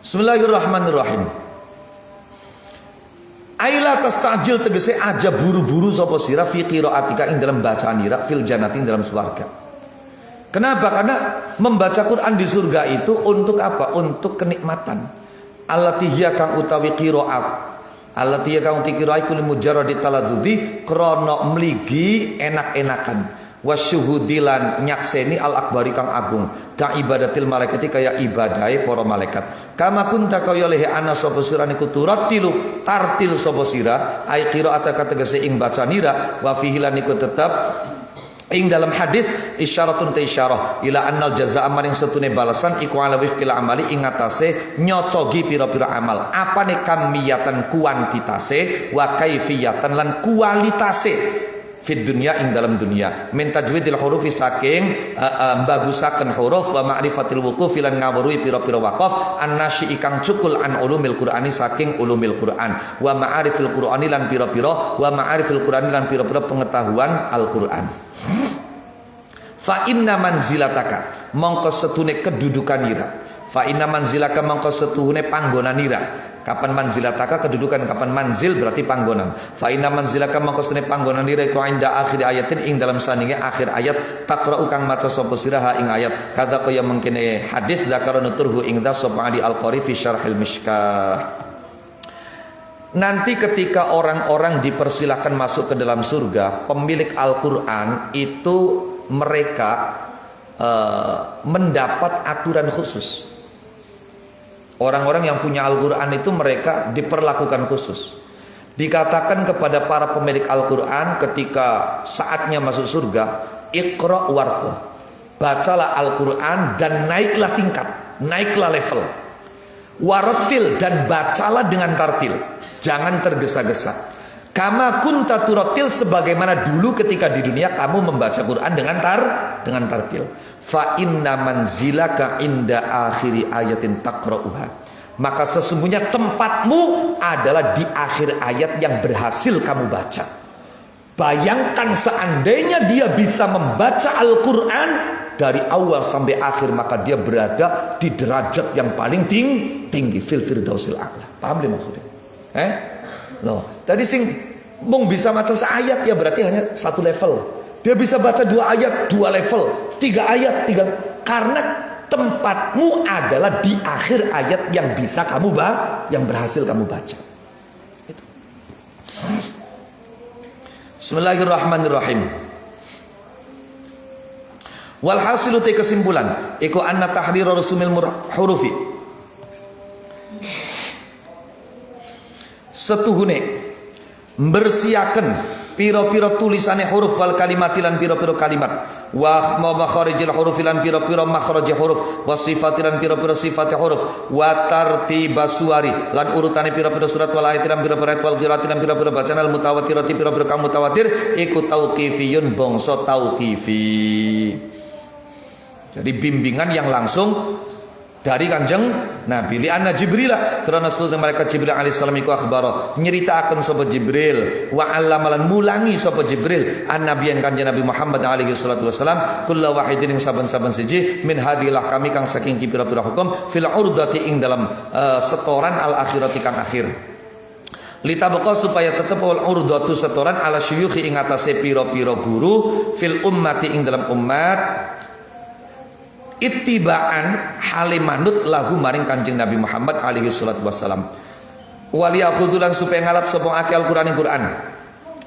Bismillahirrahmanirrahim. Aila tastajil tegese aja buru-buru sapa sira fi qiraatika ing dalam bacaan ira fil jannati ing dalam surga. Kenapa? Karena membaca Quran di surga itu untuk apa? Untuk kenikmatan. Allati hiya kang utawi qiraat. Allati hiya kang utawi qiraat kul mujarradi taladzuzi krana mligi enak-enakan. Wasyuhudilan nyakseni al akbari kang agung ka ibadatil malaikati kaya ibadahe para malaikat. Kama kunta kaya lehe ana sapa sira niku turatilu tartil sapa sira ai qiraataka tegese ing bacanira wa fihi lan niku tetep ing dalam hadis isyaratun ta isyarah ila annal jazaa maring setune balasan iku ala wifqil amali ing atase nyocogi pira-pira amal. Apane kamiyatan kuantitase wa kaifiyatan lan kualitase fid dunya ing dalam dunia min tajwidil hurufi saking bagusaken huruf wa ma'rifatil wuquf lan ngawruhi pira-pira waqaf annasyi kang cukul an ulumil qur'ani saking ulumil qur'an wa ma'arifil qur'ani lan pira-pira wa ma'arifil qur'ani lan pira-pira pengetahuan Al-Qur'an. Fa inna manzilataka mongko setune kedudukan ira, fa inna manzilaka mongko setune panggonan ira. Kapan manzilataka kedudukan, kapan manzil berarti panggonan. Fa inna manzilaka mongko setune panggonan ira iku inda akhir ayatin ing dalam sandinge akhir ayat taqra'u kang maca sapa sira ing ayat kadza kaya mungkin hadis zakarun turhu ing da sapa Ali Al-Qari fi syarhil mishkah. Nanti ketika orang-orang dipersilahkan masuk ke dalam surga, pemilik Al-Quran itu mereka mendapat aturan khusus. Orang-orang yang punya Al-Quran itu mereka diperlakukan khusus. Dikatakan kepada para pemilik Al-Quran ketika saatnya masuk surga, Iqra' warqa, bacalah Al-Quran dan naiklah tingkat, naiklah level. Warattil, dan bacalah dengan tartil, jangan tergesa-gesa. Kama kunta turattil, sebagaimana dulu ketika di dunia kamu membaca Quran dengan tartil. Fa inna manzilaka inda akhiri ayatin taqra'uha, maka sesungguhnya tempatmu adalah di akhir ayat yang berhasil kamu baca. Bayangkan seandainya dia bisa membaca Al-Quran dari awal sampai akhir, maka dia berada di derajat yang paling tinggi fil firdausil a'la. Paham deh maksudnya? Loh, tadi sing mung bisa baca seayat ya berarti hanya satu level. Dia bisa baca 2 ayat 2 level, 3 ayat 3, karena tempatmu adalah di akhir ayat yang bisa kamu yang berhasil kamu baca. Itu. Bismillahirrahmanirrahim. Walhasilu te kesimpulan iku anna tahrira rusumil hurufi, setuhune bersiaken piro-piro tulisane huruf wal kalimatilan piro-piro kalimat wa makharijil huruf lan piro-piro makharij huruf wa sifatilan piro-piro sifat huruf wa tartibas suwari lan urutane piro-piro surat wal ayatilan piro-piro ayat wal qiraatilan piro-piro bacaan al mutawatirati piro-piro kang mutawatir iku tauqifiyun bangsa tauqifi. Jadi bimbingan yang langsung dari Kanjeng Nabi. Li anna Jibril karena sultan malaikat Jibril alaihi salam iku akhbaro nyeritakan sapa Jibril wa allamalan mulangi sapa Jibril annabiyan Kanjeng Nabi Muhammad alaihi salatu wasalam kullu wahidin ing saben-saben siji min hadilah kami kang saking pira-pira hukum fil urdati ing dalam setoran al akhirati kang akhir. Litabqa supaya tetep wal urdatu setoran ala syuyukhi ing atase pira-pira guru fil ummati ing dalam umat ittibaan halimanut lahu maring Kanjeng Nabi Muhammad alaihi salatu wassalam waliyakhudulan supaya ngalap sapa akeh Al-Qur'an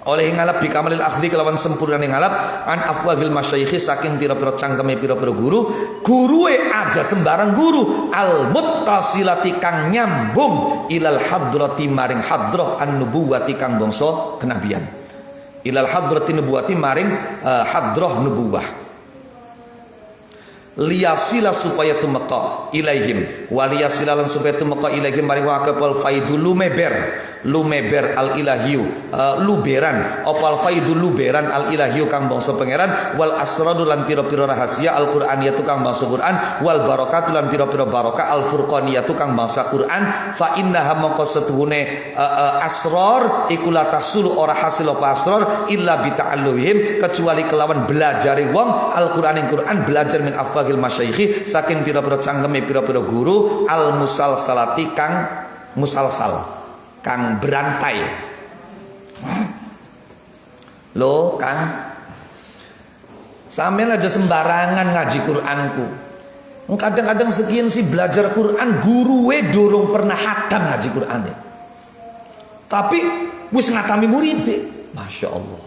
oleh ngalap bi kamalil akhdi kelawan sempurnane ngalap an afwahil masyayikh saking pira-pira cangkeme pira-pira gurue aja sembarang guru al muttasilati kang nyambung ilal hadrati maring hadrah an-nubuwati kang bangsa kenabian ilal hadrati nubuwati maring hadrah nubuwah liyasila supaya tumeka ilaihim waliyasila lan supaya tumeka ilaihim maring waqafal faidul lumeber al ilahiyu luberan opal faidul luberan al ilahiyu kang bangsa pangeran wal asradul lan pira-pira rahasia al qur'aniyatu kang bangsa Quran wal barakatul lan pira-pira barokah al furqaniyatu kang bangsa Quran fa innaha mongko setuhune asrar iku la tahsulu ora hasil apa asrar illa bi ta'alluhim kecuali kelawan belajari wong al Quran belajar min afwahil masyayikh saking pira-pira cangkeme pira-pira guru al musalsalati kang musalsal kang berantai lo kang sampean aja sembarangan ngaji Quranku kadang-kadang sekian sih belajar Quran guruwe dorong pernah hatam ngaji Quran tapi wis ngatami murid Masya Allah.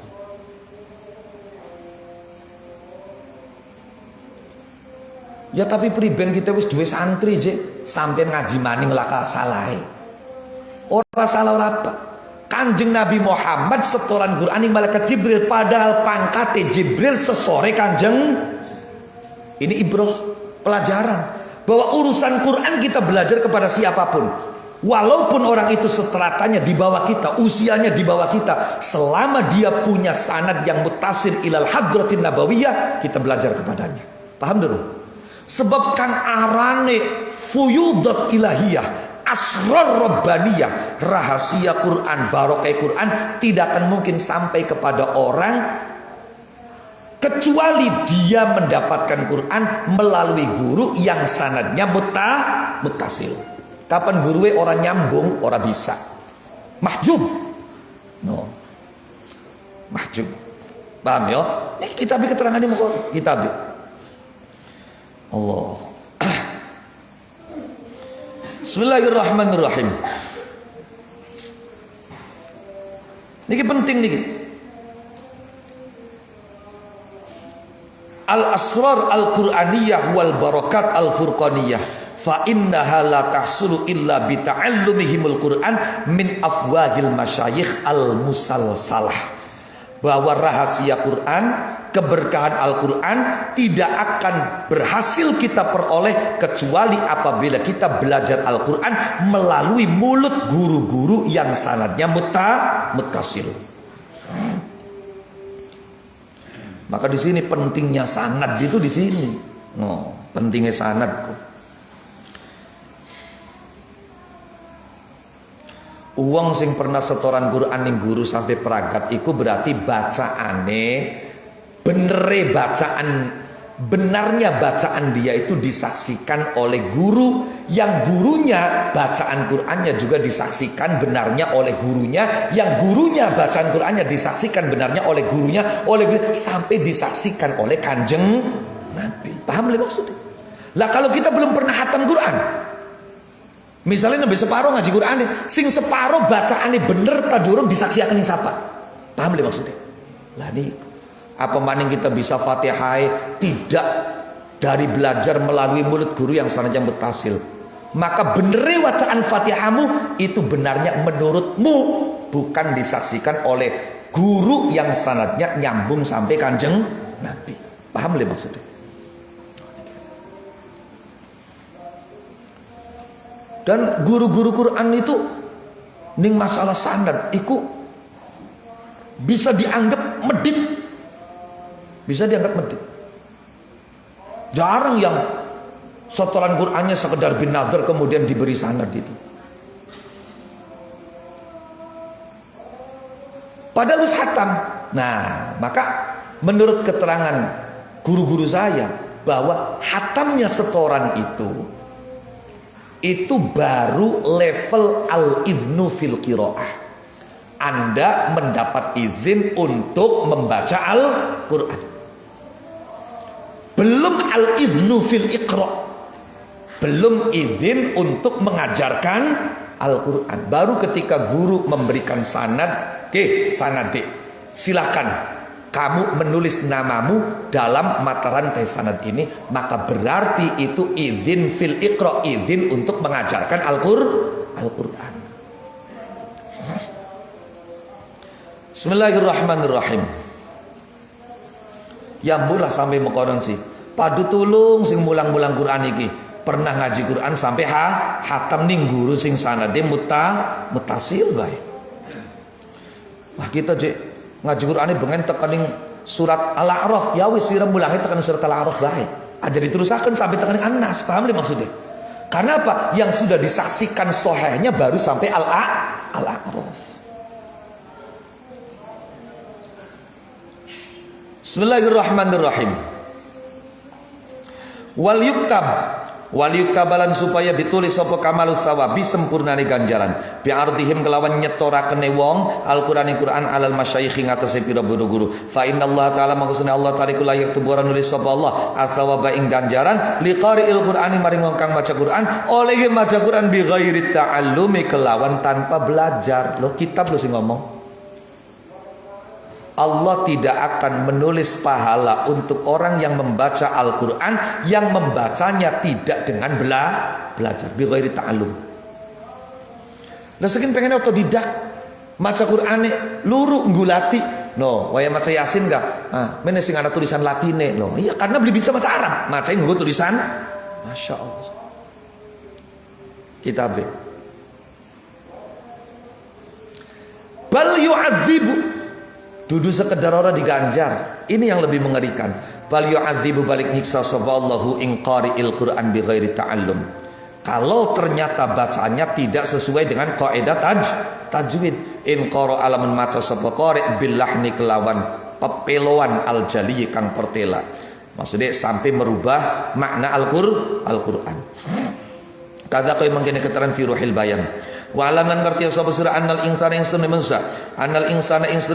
Ya tapi priben kita wis duwe santri je sampean ngaji maning laka salahe. Ora salah ora apa. Kanjeng Nabi Muhammad setoran Quran ing malaikat Jibril padahal pangkate Jibril sesore Kanjeng. Ini ibrah pelajaran bahwa urusan Quran kita belajar kepada siapapun. Walaupun orang itu stratanya di bawah kita, usianya di bawah kita, selama dia punya sanad yang mutasir ilal hadratin nabawiyah, kita belajar kepadanya. Paham dulu? Sebab kang arane fuyudat ilahiyah, asrar rabbaniyah, rahasia Quran, barokah Quran tidak akan mungkin sampai kepada orang kecuali dia mendapatkan Quran melalui guru yang sanadnya muttasil. Kapan guruwe orang nyambung, orang bisa. Mahjub. No. Mahjub. Paham ya? Ini kitab keterangan ini mau kitab. Allah. Bismillahirrahmanirrahim. Ini penting nih. Al-asrar al-Qur'aniyah wal barakat al-furqaniyah. Fa innaha la tahsulu illa bi ta'allumihimul Qur'an min afwahil masyayikh al-musalsalah. Bahwa rahasia Quran, keberkahan Al-Quran tidak akan berhasil kita peroleh kecuali apabila kita belajar Al-Quran melalui mulut guru-guru yang sanadnya muttasil. Maka di sini pentingnya sanad itu di sini. No, pentingnya sanadku. Uang sing pernah setoran Quran ning guru sampai peragat iku berarti bacaane benarnya bacaan dia itu disaksikan oleh guru yang gurunya bacaan Qurannya juga disaksikan benarnya oleh gurunya yang gurunya bacaan Qurannya disaksikan benarnya oleh gurunya sampai disaksikan oleh Kanjeng Nabi. Paham le maksudnya? Lah kalau kita belum pernah hatam Quran, misalnya nabi separuh ngaji Quran, sing separuh bacaannya bener tak durung disaksikan yang siapa? Paham le maksudnya? Lah nih, apa maning kita bisa Fatihah tidak dari belajar melalui mulut guru yang sanadnya muttasil? Maka benernya bacaan Fatihahmu itu benarnya menurutmu, bukan disaksikan oleh guru yang sanadnya nyambung sampai Kanjeng Nabi. Paham le maksudnya? Dan guru-guru Quran itu ning masalah sanad iku bisa dianggap medit. Bisa dianggap medit. Jarang yang Setoran Qur'annya sekedar bin nazar kemudian diberi sanad itu. Padahal wis khatam. Nah, maka menurut keterangan guru-guru saya bahwa khatamnya setoran itu baru level al-idhnu fil qiraah. Anda mendapat izin untuk membaca Al-Quran. Belum al-idhnu fil iqra'. Belum izin untuk mengajarkan Al-Quran. Baru ketika guru memberikan sanad, sanad, silakan kamu menulis namamu dalam mata rantai sanad ini, maka berarti itu izin fil iqra', izin untuk mengajarkan Al-Quran. Bismillahirrahmanirrahim. Ya mula sampai mekonon sih. Padu tulung sing mulang-mulang Quran iki. Pernah ngaji Quran sampai hatam ning guru sing sanade mutasil bae. Wah kita je ngaji Quran ini bengen tekaning surat Al-A'raf, ya wis sira mulangi tekan surat Al-A'raf bae. Aja diterusaken sampai tekaning An-Nas, paham li maksudnya? Karena apa? Yang sudah disaksikan sahihnya baru sampai Al-A'raf. Bismillahirrahmanirrahim. Wal yuktabalan supaya ditulis apa kamalus sawabi sempurnane ganjaran bi ardihim kelawan nyetorakene wong Al-Qur'an alal masyayikh ngatasi pira guru fa innallaha ta'ala maksudna Allah taala la yaktubu nulis sapa Allah asawaba ing ganjaran liqari'il Qur'ani maring wong kang maca Qur'an oleh maca Qur'an bi ghairi ta'allumi kelawan tanpa belajar. Loh kitab lo sing ngomong. Allah tidak akan menulis pahala untuk orang yang membaca Al-Quran yang membacanya tidak dengan belajar bi ghairi ta'allum. Lah saking pengen otodidak maca Qur'ane luru nggulati. No, waya maca Yasin enggak? Mene sing ana tulisan Latine loh. Iya karena belum bisa maca Arab, macain nggo tulisan Masya Allah. Kitab bal yu'adzibu dudu sekedar orang diganjar. Ini yang lebih mengerikan. Bal yu'adzibu balik nyiksa saballahu ing qari'il Qur'an bi ghairi ta'allum. Kalau ternyata bacaannya tidak sesuai dengan kaidah tajwid. In qara alamun maca sapa qari' bil lahni kelawan pepeloan al jali kang pertela. Maksudnya sampai merubah makna Al-Qur'an. Kadza kaya mangkene keterangan fi ruhil bayan. Wa alam lan ngerti sapa sira annal insana insane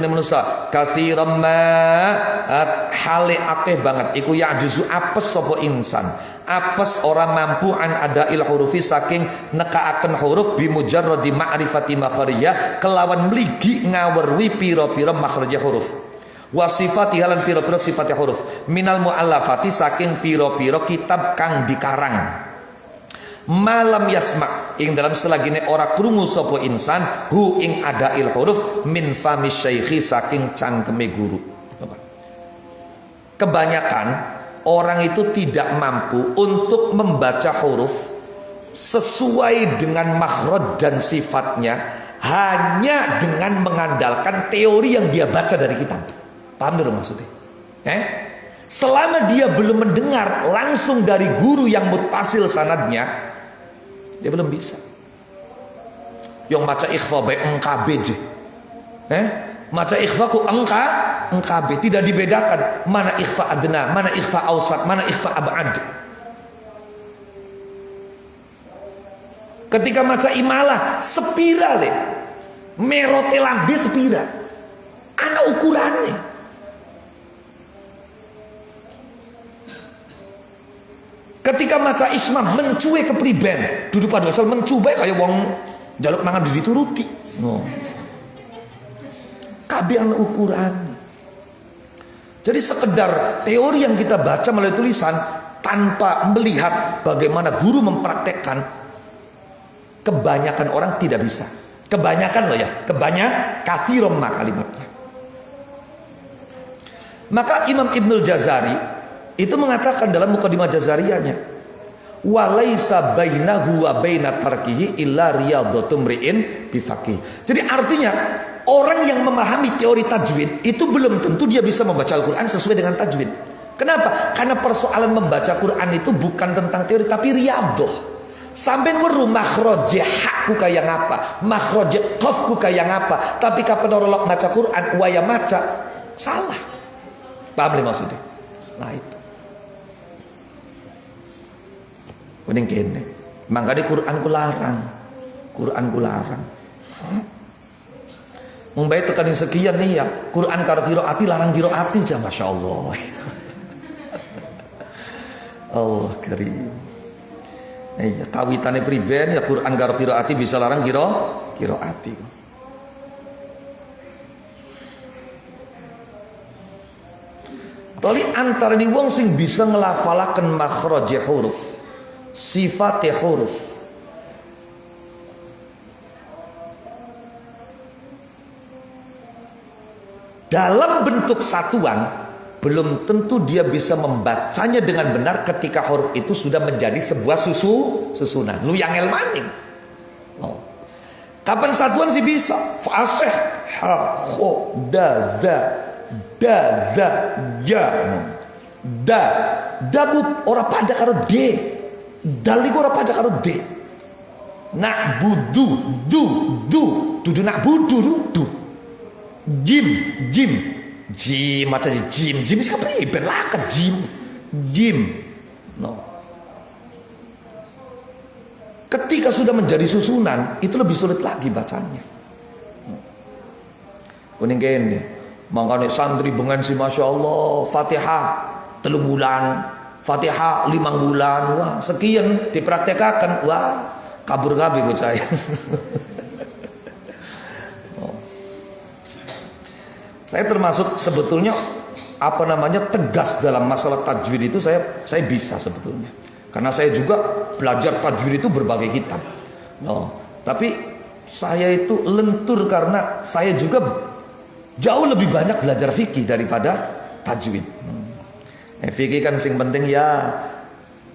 manusia katsiran ma hale akeh banget iku ya juzu apes sapa insan apes ora mampu an ada il hurufi saking nekaaken huruf bi mujarradi ma'rifati makharijah kelawan mligi ngawerwi pira-pira makharijah huruf wa sifati halan pira-pira sifatnya huruf minal muallafati saking pira-pira kitab kang dikarang malam yasma ing dalam selagine ora krungu sapa insan hu ing adail huruf min fami syaikhi saking cangkeme guru. Kebanyakan orang itu tidak mampu untuk membaca huruf sesuai dengan makhraj dan sifatnya hanya dengan mengandalkan teori yang dia baca dari kitab. Paham dong maksudnya? Selama dia belum mendengar langsung dari guru yang mutasil sanadnya, dia belum bisa. Yang maca ikhfa baik engkab je. Maca ikhfa ku engkab tidak dibedakan mana ikhfa adna, mana ikhfa ausat, mana ikhfa abad. Ketika maca imalah sepira le. Merote lambe sepira. Ana ukurannya. Ketika maca ismam mencuwe kepriben, duduk pada asal mencuwe kayak wong jaluk mangan dituruti. No. Kabeh ana ukuran. Jadi sekedar teori yang kita baca melalui tulisan tanpa melihat bagaimana guru mempraktekkan, kebanyakan orang tidak bisa. Kebanyakan loh ya, katsiran kalimatnya. Maka Imam Ibnul Jazari itu mengatakan dalam Muqaddimah Jazariyahnya, walaisa bainahu wa baina tarkihi illa riyadhatum ri'in bifaqih. Jadi artinya orang yang memahami teori tajwid itu belum tentu dia bisa membaca Al-Quran sesuai dengan tajwid. Kenapa? Karena persoalan membaca Quran itu bukan tentang teori tapi riyadhah. Sampai weruh makhraje hakku kayak apa, makhraje qafku kayak apa. Tapi kapan orang maca Quran waya maca salah. Paham nih maksudnya? Nah itu. Mending kene. Makanya Quran ku larang. Quran ku larang. Mumbai tekanin sekian nih ya. Quran karo qiraati larang qiraati aja, Masya Allah. Allah karim. Iya, kawitane priben ya Quran karo qiraati bisa larang qiraati. Tali antara di wong sing bisa ngelafalaken makhraje huruf, sifate huruf. Dalam bentuk satuan, belum tentu dia bisa membacanya dengan benar ketika huruf itu sudah menjadi sebuah susunan. Lu yang elmaning. Oh. Kapan satuan sih bisa? Fasih, ha, kho, da, ya, da bu ora pada karo d, dal iku ora pada karo d. Nak budu, dudu nak budu, du. Jim macam jim sih kepriben lah ke jim no. Ketika sudah menjadi susunan itu lebih sulit lagi bacanya. Kuning gini makanya santri bengan sih Masya Allah Fatihah 3 bulan Fatihah 5 bulan wah sekian dipraktekkan wah kabur kabeh bocah. Saya termasuk sebetulnya tegas dalam masalah tajwid itu saya bisa sebetulnya. Karena saya juga belajar tajwid itu berbagai kitab. No, tapi saya itu lentur karena saya juga jauh lebih banyak belajar fikih daripada tajwid. Fikih kan sing penting ya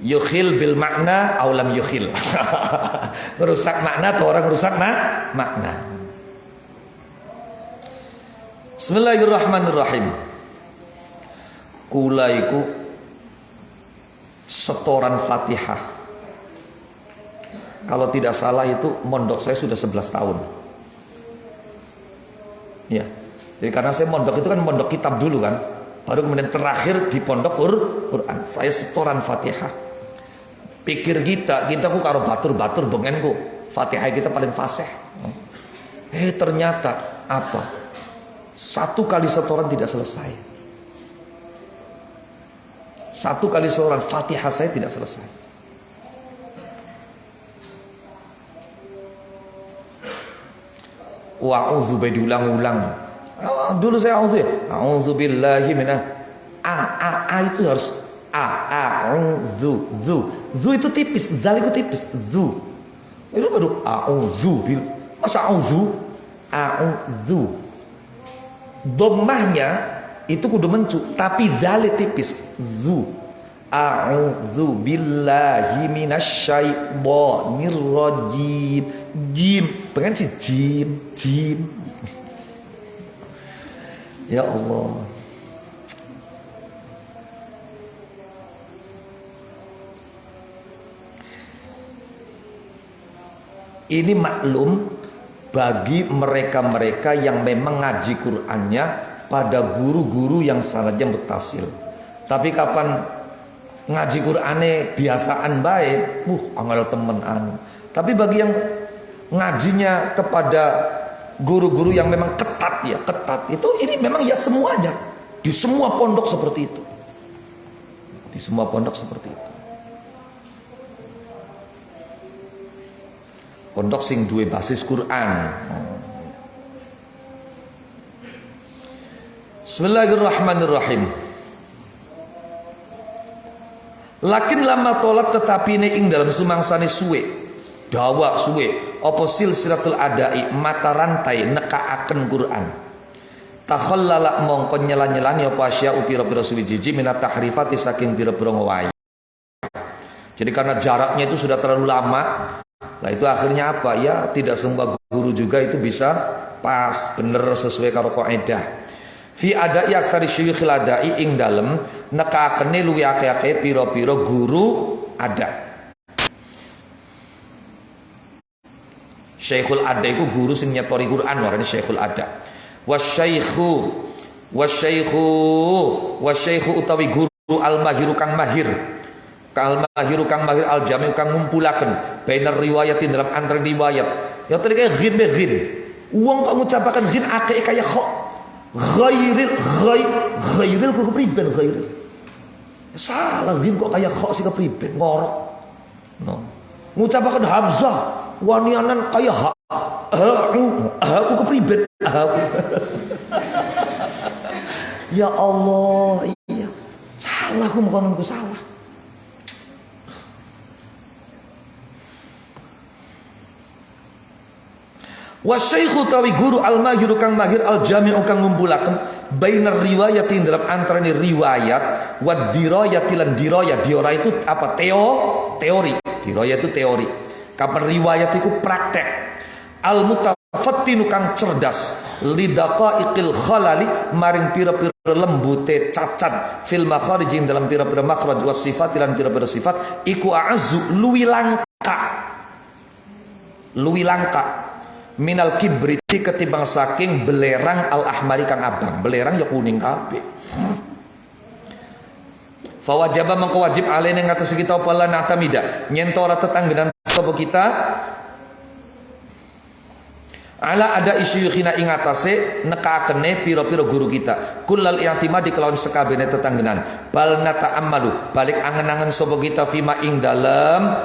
yukhil bil makna aulam yukhil. Merusak makna atau orang rusak makna. Bismillahirrahmanirrahim. Kula iku setoran Fatihah. Kalau tidak salah itu mondok saya sudah 11 tahun. Ya. Jadi karena saya mondok itu kan mondok kitab dulu kan. Baru kemudian terakhir di pondok Quran. Saya setoran Fatihah. Pikir kita ku karo batur-batur bengen ku. Fatihah kita paling fasih. Ternyata apa? 1 kali setoran tidak selesai. 1 kali setoran Fatihah saya tidak selesai. Wa'udzu diulang-ulang. Dulu saya a'udzu billahi minah. A itu harus a'udzu. Zu itu tipis, zal itu tipis. Zu. Itu baru a'udzu bil. Masa a'udzu. Dhammahnya itu kudu mencu, tapi dal tipis. Zu. A'udzu billahi minasyaitonir rajim. Jim, pengen sih jim. Ya Allah. Ini maklum bagi mereka-mereka yang memang ngaji Qur'annya pada guru-guru yang sanadnya mutasil. Tapi kapan ngaji Qur'ane biasaan baik, angel temenan. Tapi bagi yang ngajinya kepada guru-guru yang memang ketat itu ini memang ya semuanya di semua pondok seperti itu. Di semua pondok seperti itu. Pondok sing duwe basis Quran. Bismillahirrahmanirrahim. Lakin lama tolak tetapi ini ing dalam sumangsane suwe. Dawa suwe. Apa silsilatul adai mata rantai nekaaken Quran. Takhallala mongko nyela-nyelani apa asya upira-pira suwiji minat tahrifati saking pira-pira ngowai. Jadi karena jaraknya itu sudah terlalu lama. Nah itu akhirnya apa ya, tidak semua guru juga itu bisa pas bener sesuai karo kaidah. fi adai aksari syuyukhil adai ing dalem nekakene luwi akeh-akeh pira-pira guru ada. Syekhul ada iku guru sing nyetori Quran warane Syekhul ada. Wasyekhu utawi guru al-mahiru kang mahir. Al-mahiru kang mahir al-jami' kang ngumpulaken bainar riwayatin dalam antara riwayat. Ya tadi kayak ghin be ghin. Wong kok ngucapaken ghin akeh kaya kha. Ghairil kok kepriben ghairil. Salah ghin kok kaya kha sing kepriben ngorok. No. Ngucapaken hamzah wanianan kaya ha. Aku kepriben. Ya Allah, iya. Salah aku mengkononku salah. Wasyaikhu tawi guru al-mahiru kang mahir al-jami'u kang ngumpulaken bainar riwayatin dalam antarane riwayat wad dirayati lan diraya. Diraya itu apa? Teori. Diraya itu teori. Kapan riwayat itu praktek. Al-mutafattinu kang cerdas lidaqaiqil khalali maring pira-pira lembute cacat fil makharijin dalam pira-pira makhraj was sifat lan pira-pira sifat iku a'azzu luwi langka minal kibriti ketimbang saking belerang al-ahmari kang abang. Belerang ya kuning kabeh. Fawajaba mangko wajib alaina ngatas kita apa lan atamida nyento ora tetanggenan sapa kita ala ada isyukhina ing atase nekakene pira-pira guru kita kullal i'timadi kelawan sekabehane tetanggenan bal nata'ammalu balik angen-angen sapa kita fima ing dalem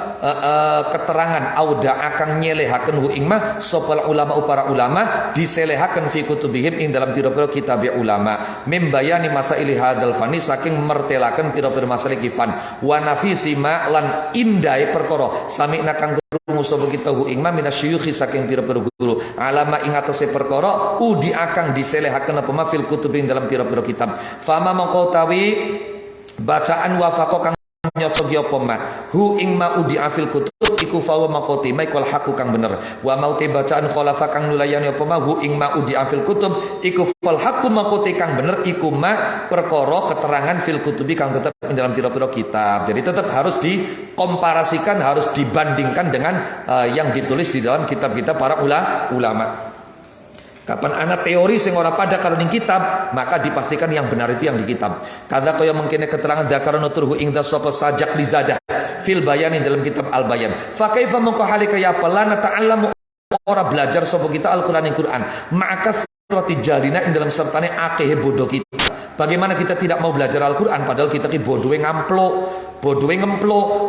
keterangan auda akan nyelehaken hu ing mah sapa ulama para ulama diselehaken fi kutubihim ing dalam pira-pira kitab ulama membayani masaili hadzal fani saking mertelaken pira-pira masalah kifan wa nafisi ma lan indai perkara sami'na kang krungu sapa kita hu ing mah minasyuyukhi saking pira-pira guru alama ing atase perkara udi akang diselehaken apa mafil kutubing dalam pira-pira kitab fama mangko tawi bacaan wafaqo kang nyocok ya apa ma hu ing ma udi afil kutub iku fawa maqoti maik wal haqu kang bener wa mauti bacaan khalafa kang nulayani apa ma hu ing ma udi afil kutub iku fal haqu maqoti kang bener iku ma perkara keterangan fil kutubi kang tetap dalam pira-pira kitab. Jadi tetap harus dikomparasikan, harus dibandingkan dengan yang ditulis di dalam kitab-kitab para ulama. Kapan anak teori sing ora pada karo ning kitab, maka dipastikan yang benar itu yang di kitab. Kadza kaya mengkene keterangan dzakaron turhu ing sapa sajak lizadah fil bayan dalam kitab al bayan. Fa kaifa mangko halika ya lana ta'allamu ora belajar sapa kita Al-Qur'an ing Qur'an. Maka roti jalina ing dalam sertane akeh bodoh kita. Bagaimana kita tidak mau belajar Al-Qur'an padahal kita ki bodohe ngemplo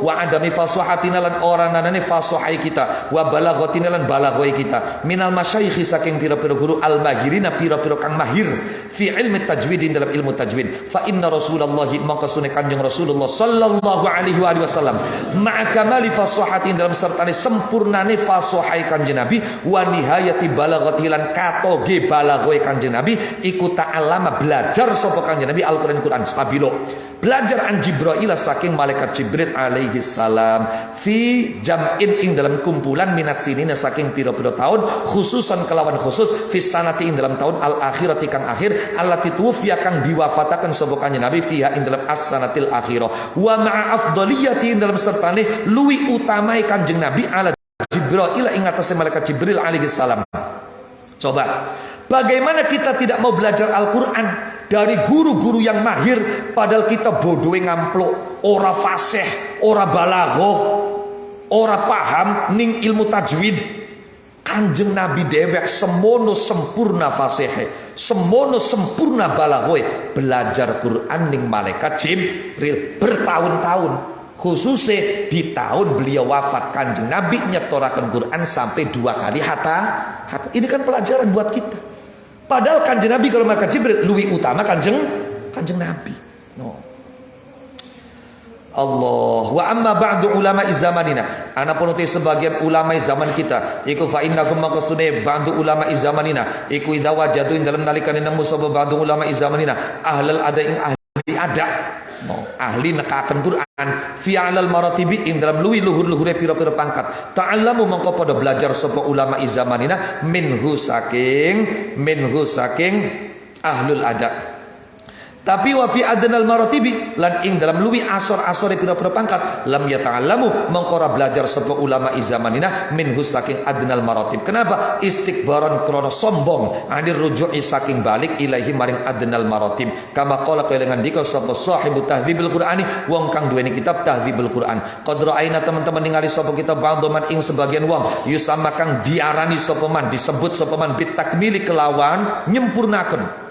wa adami fasahatina lan ora nanane fasahai kita wa balaghatina lan balaghoi kita minal masyayikh saking pira-pira guru al-mahirina pira-pira kang mahir fi ilmi tajwid dalam ilmu tajwid fa inna Rasulullah maka sunne Kanjeng Rasulullah sallallahu alaihi wasallam ma'a kamali fasahatin dalam sertane sempurnane fasahai Kanjeng Nabi wa nihayati balaghati lan katoge balaghoi Kanjeng Nabi iku ta'allama belajar sapa Kanjeng Nabi Al-Qur'an stabilo belajar an Jibril saking malaikat Jibril alaihi salam fi jam'in ing dalam kumpulan minasinina saking pira-pira tahun khususan kelawan khusus fi sanati ing dalam tahun al akhirati kang akhir allati tuwfiya kang diwafataken sapa Kanjeng Nabi fiha ing dalam as-sanatil akhirah wa ma'a afdaliyati ing dalam sertane luwi utamai Kanjeng Nabi ala Jibril ing atase malaikat Jibril alaihi salam. Coba bagaimana kita tidak mau belajar Al-Qur'an dari guru-guru yang mahir padahal kita bodohe ngamplo, ora fasih, ora balaghoh, ora paham ning ilmu tajwid. Kanjeng Nabi dewek semono sempurna fasihe, semono sempurna balaghoe belajar Quran ning malaikat Jibril bertahun-tahun. Khususnya di tahun beliau wafat Kanjeng Nabi nyetoraken Quran sampai 2 kali hatta. Ini kan pelajaran buat kita. Padahal Kanjeng Nabi kalau malaikat Jibril lebih utama Kanjeng Nabi. No. Allah wa amma ba'du ulama zamanina. Ana penuti sebagian ulama zaman kita. Iku fa innakum maqsune ba'du ulama zamanina. Iku idza wajadu dalam nalikane nemu sapa ba'du ulama zamanina ahlul ada ing ahli ada. No. Ahli nekaken Quran fi alal maratibi ing dalam luhur-luhure pira-pira pangkat. Ta'allamu mongko padha belajar sapa ulama zamanina minhu saking ahlul ada. Tapi wa fi adnal maratibi lan ing dalam luwi asor-asore pira-pira pangkat lam yata'allamu mengkora belajar sapa ulama zamanina minhu saking adnal maratib. Kenapa? Istikbaran krana sombong anir ruju'i saking balik ilahi maring adnal maratib. Kama qala kelengan dika sapa sahibu tahdzibul qur'ani wong kang duweni kitab tahdzibul qur'an. Qad ra'aina teman-teman ningali sapa kita ba'dman ing sebagian wong yusama kang diarani sapa man disebut sapa man bitakmili kelawan nyempurnakeun.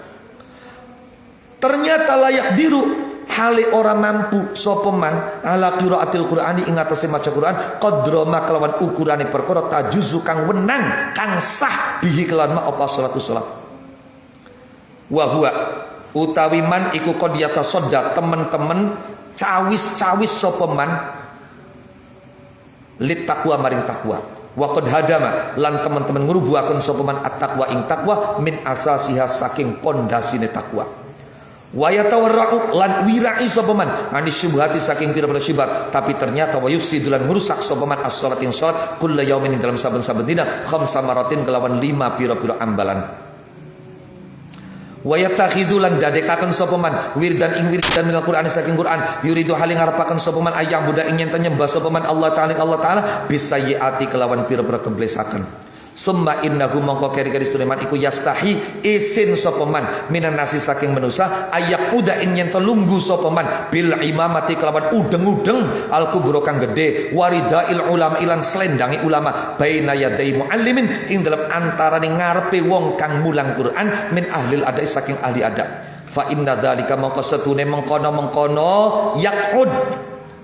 Ternyata layak diru hale ora mampu sapa man ala qiraatil qur'ani ing atase maca Quran qadrama kelawan ukurane perkara tajuzu kang wenang kang sah bihi kelawan ma apa salatu salat wa huwa utawi man iku qad yatasadda temen-temen cawis-cawis sapa man lit taqwa maring takwa wa qad hadama lan temen-temen ngrubuhaken sapa man at-taqwa ing takwa min asasiha saking pondasine takwa. Wa yatawarra'u lan wirai sapa man anis syubhati saking pira-pira syubhat tapi ternyata wa yufsidu lan ngrusak sapa man as-shalat ing salat kullu yaumin dalam saben-saben dina khamsa maratin kelawan 5 pira-pira ambalan. Wa yattakhidhu lan dadekaken sapa man wirdan ing wirdan minal Qur'an saking Qur'an yuridu haling ngarepaken sapa man ayang budak ing yen nyembah sapa man Allah taala bisayyiati kelawan pira-pira keblesaken. Summa innahu mongko keri-keri Sulaiman iku yastahi isin sapa man minan nasi saking manusa ayak uda ing yen telunggu sapa man bil imamati kelawan udeng-udeng al kubra kang gede waridail ulama ilan slendangi ulama baina yadai muallimin ing dalam antarane ngarepe wong kang mulang Quran min ahlil adai saking ahli adab fa inna dzalika mongko setune mengkono yaqud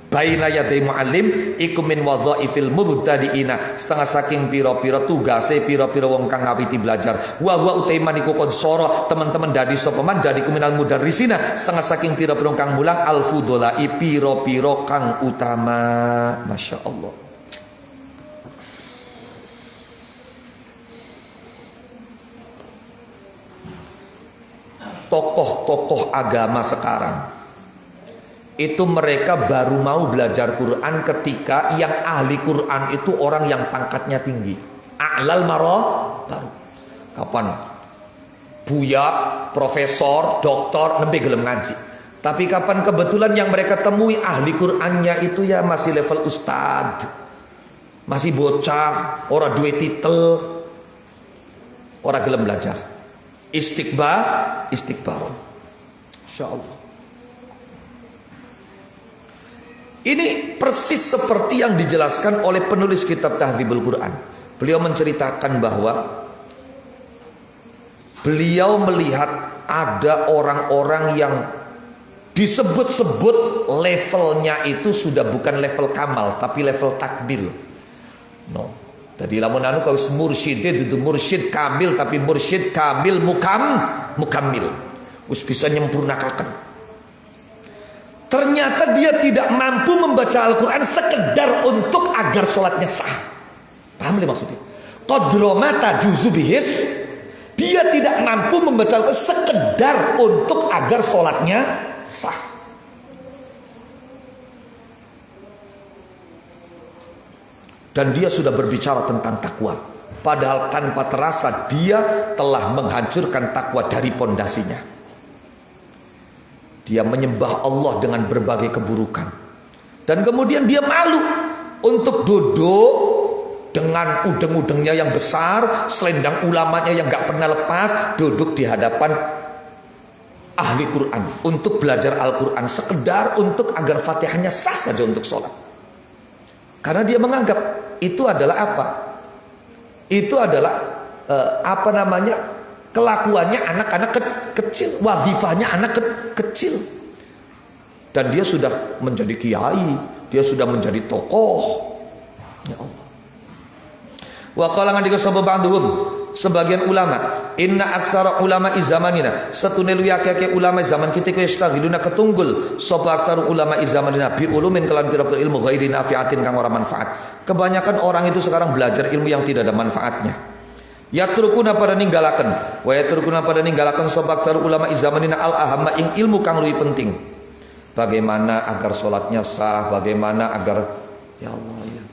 baina yaday muallim iku min wadhaifil mubtadiina setengah saking pira-pira tugase pira-pira wong kang ngawiti belajar wa huwa utaiman iku konsoro teman-teman dadi sapa man dadi kuminal mudarrisina setengah saking pira-pira kang mulang al fudolai pira-pira kang utama. Masyaallah. Tokoh-tokoh agama sekarang itu mereka baru mau belajar Quran ketika yang ahli Quran itu orang yang pangkatnya tinggi. A'lal baru. Kapan? Buya, profesor, doktor, nembe gelem ngaji. Tapi kapan kebetulan yang mereka temui ahli Qurannya itu ya masih level ustad. Masih bocah, ora duwe titel. Ora gelem belajar. Istikbaron. Insyaallah. Ini persis seperti yang dijelaskan oleh penulis kitab Tahdzibul Quran. Beliau menceritakan bahwa beliau melihat ada orang-orang yang disebut-sebut levelnya itu sudah bukan level kamal tapi level takmil. No. Tadi lamun anu kawis mursyid itu mursyid kamil tapi mursyid kamil mukammil. Wis bisa nyempurnakan. Ternyata dia tidak mampu membaca Al-Quran sekedar untuk agar sholatnya sah. Paham nih maksudnya? Qadromata juzubihis. Dia tidak mampu membaca Al-Quran sekedar untuk agar sholatnya sah. Dan dia sudah berbicara tentang takwa. Padahal tanpa terasa dia telah menghancurkan takwa dari pondasinya. Dia menyembah Allah dengan berbagai keburukan. Dan kemudian dia malu untuk duduk dengan udeng-udengnya yang besar, selendang ulamanya yang gak pernah lepas, duduk di hadapan ahli Quran untuk belajar Al-Quran sekedar untuk agar Fatihahnya sah saja untuk sholat. Karena dia menganggap itu adalah apa? Itu adalah kelakuannya anak-anak kecil, wazifahnya anak kecil. Dan dia sudah menjadi kiai, dia sudah menjadi tokoh. Ya Allah. Wa qala ngandika sapa ba'dhum sebagian ulama, inna aktsara ulama zamanina satune lu yakake ulama zaman kita ku yastagiluna ketunggul sapa aktsara ulama zamanina bi ulumin kalan pira-pira ilmu ghairi nafiatin kang ora manfaat. Kebanyakan orang itu sekarang belajar ilmu yang tidak ada manfaatnya. Yatrukuna pada ninggalaken wa yatrukuna pada ninggalaken sabak sar ulama zamanina al ahamma ing ilmu kang luwih penting. Bagaimana agar sholatnya sah, bagaimana agar ya Allah ya.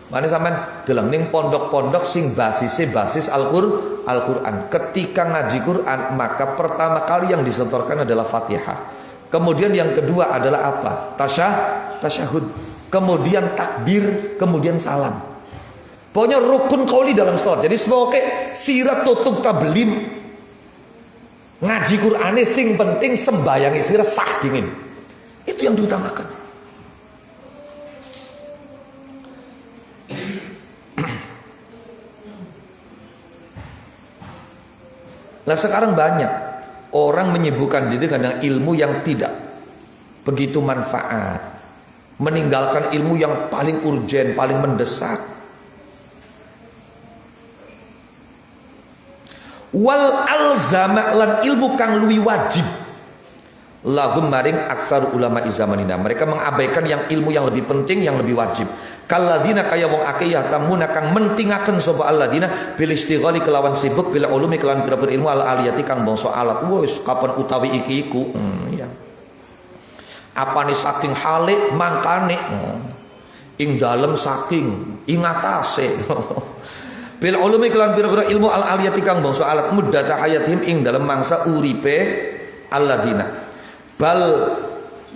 Mane sampean deleng ning pondok-pondok sing basis Al-Qur'an. Ketika ngaji Quran, maka pertama kali yang disetorkan adalah Fatihah. Kemudian yang kedua adalah apa? Tasyahud. Kemudian takbir, kemudian salam. Pokoknya rukun qauli dalam salat. Jadi semoga sirat tutup tabelim. Ngaji Qur'ane sing penting sembayangi sirat sah dingin. Itu yang diutamakan. Nah sekarang banyak orang menyibukkan diri dengan ilmu yang tidak begitu manfaat, meninggalkan ilmu yang paling urgen, paling mendesak. Wal alzama lan ilmu kang luwi wajib lahum maring aksar ulama izamanina. Mereka mengabaikan yang ilmu yang lebih penting, yang lebih wajib. Kalladina kaya wong akeh ya tamuna kang mentingaken sapa alladina bil istighali kelawan sibuk bil ulumi kelawan pira-pira ilmu al aliyati kang bangsa alat. Wis kapan utawi iki iku. Ya. Apane saking hale mangkane. Ing dalem saking ing atase. Bil ulumi kelawan pira-pira ilmu al aliyati kang bangsa alat muddata hayatihim ing dalem mangsa uripe alladina. Bal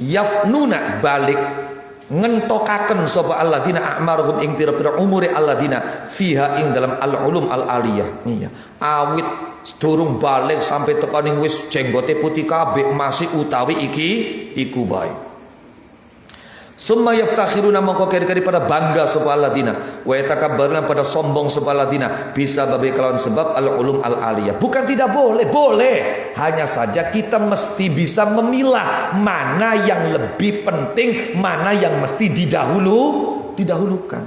yafnuna balik ngentokaken sapa alladzina a'maruhum ing pira-pira umure alladzina fiha ing dalam al-ulum al-aliyah. Iya. Awit durung balik sampai tekan ning wis jenggote putih kabeh masih utawi iku bae. Summa yaftakhiruna mongko keri-keri pada bangga sapa alladzina wa yatakabbaruna pada sombong sapa alladzina bisa babe kelawan sebab al-ulum al-aliyah. Bukan tidak boleh, boleh. Hanya saja kita mesti bisa memilah mana yang lebih penting, mana yang mesti didahulukan.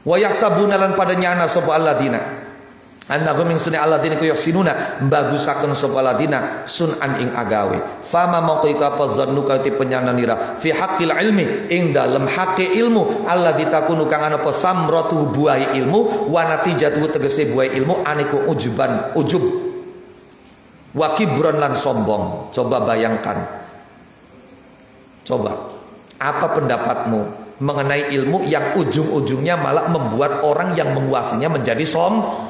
Wa yahsabuna lan pada nyana sapa alladzina annahum min sunni alladzina yuhsinuna bagusaken sapa alladzina sunan ing agawe. Fama mongko iku apa zannu ka penyananira fi haqqil ilmi ing dalem haqqi ilmu alladzi takunu kang ana apa samratu buahi ilmu wa natijatu tegese buahi ilmu aniku ujub wa kibron lan sombong. Coba bayangkan, coba apa pendapatmu mengenai ilmu yang ujung-ujungnya malah membuat orang yang menguasainya menjadi sombong.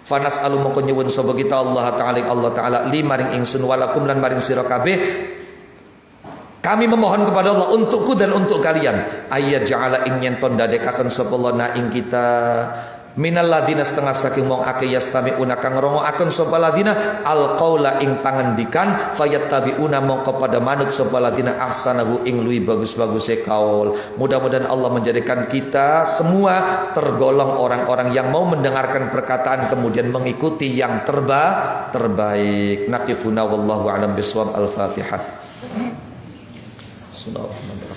Fanas alu mongko nyuwun sapa kita Allah taala li maring ingsun walakum lan maring sira kabeh. Kami memohon kepada Allah untukku dan untuk kalian ayat ja'ala ing yen ton dadekaken sapa Allah na ing kita minal ladina setengah saking wong akeh yastami'una kang ngrungokaken sapa ladina alqaula ing pangandikan fayattabi'una mongko pada manut sapa ladina ahsanahu ing luwih bagus-baguse kaul. Mudah-mudahan Allah menjadikan kita semua tergolong orang-orang yang mau mendengarkan perkataan kemudian mengikuti yang terbaik. Naqifuna wallahu a'lam bishawab. Al-Fatihah. Bismillahirrahmanirrahim.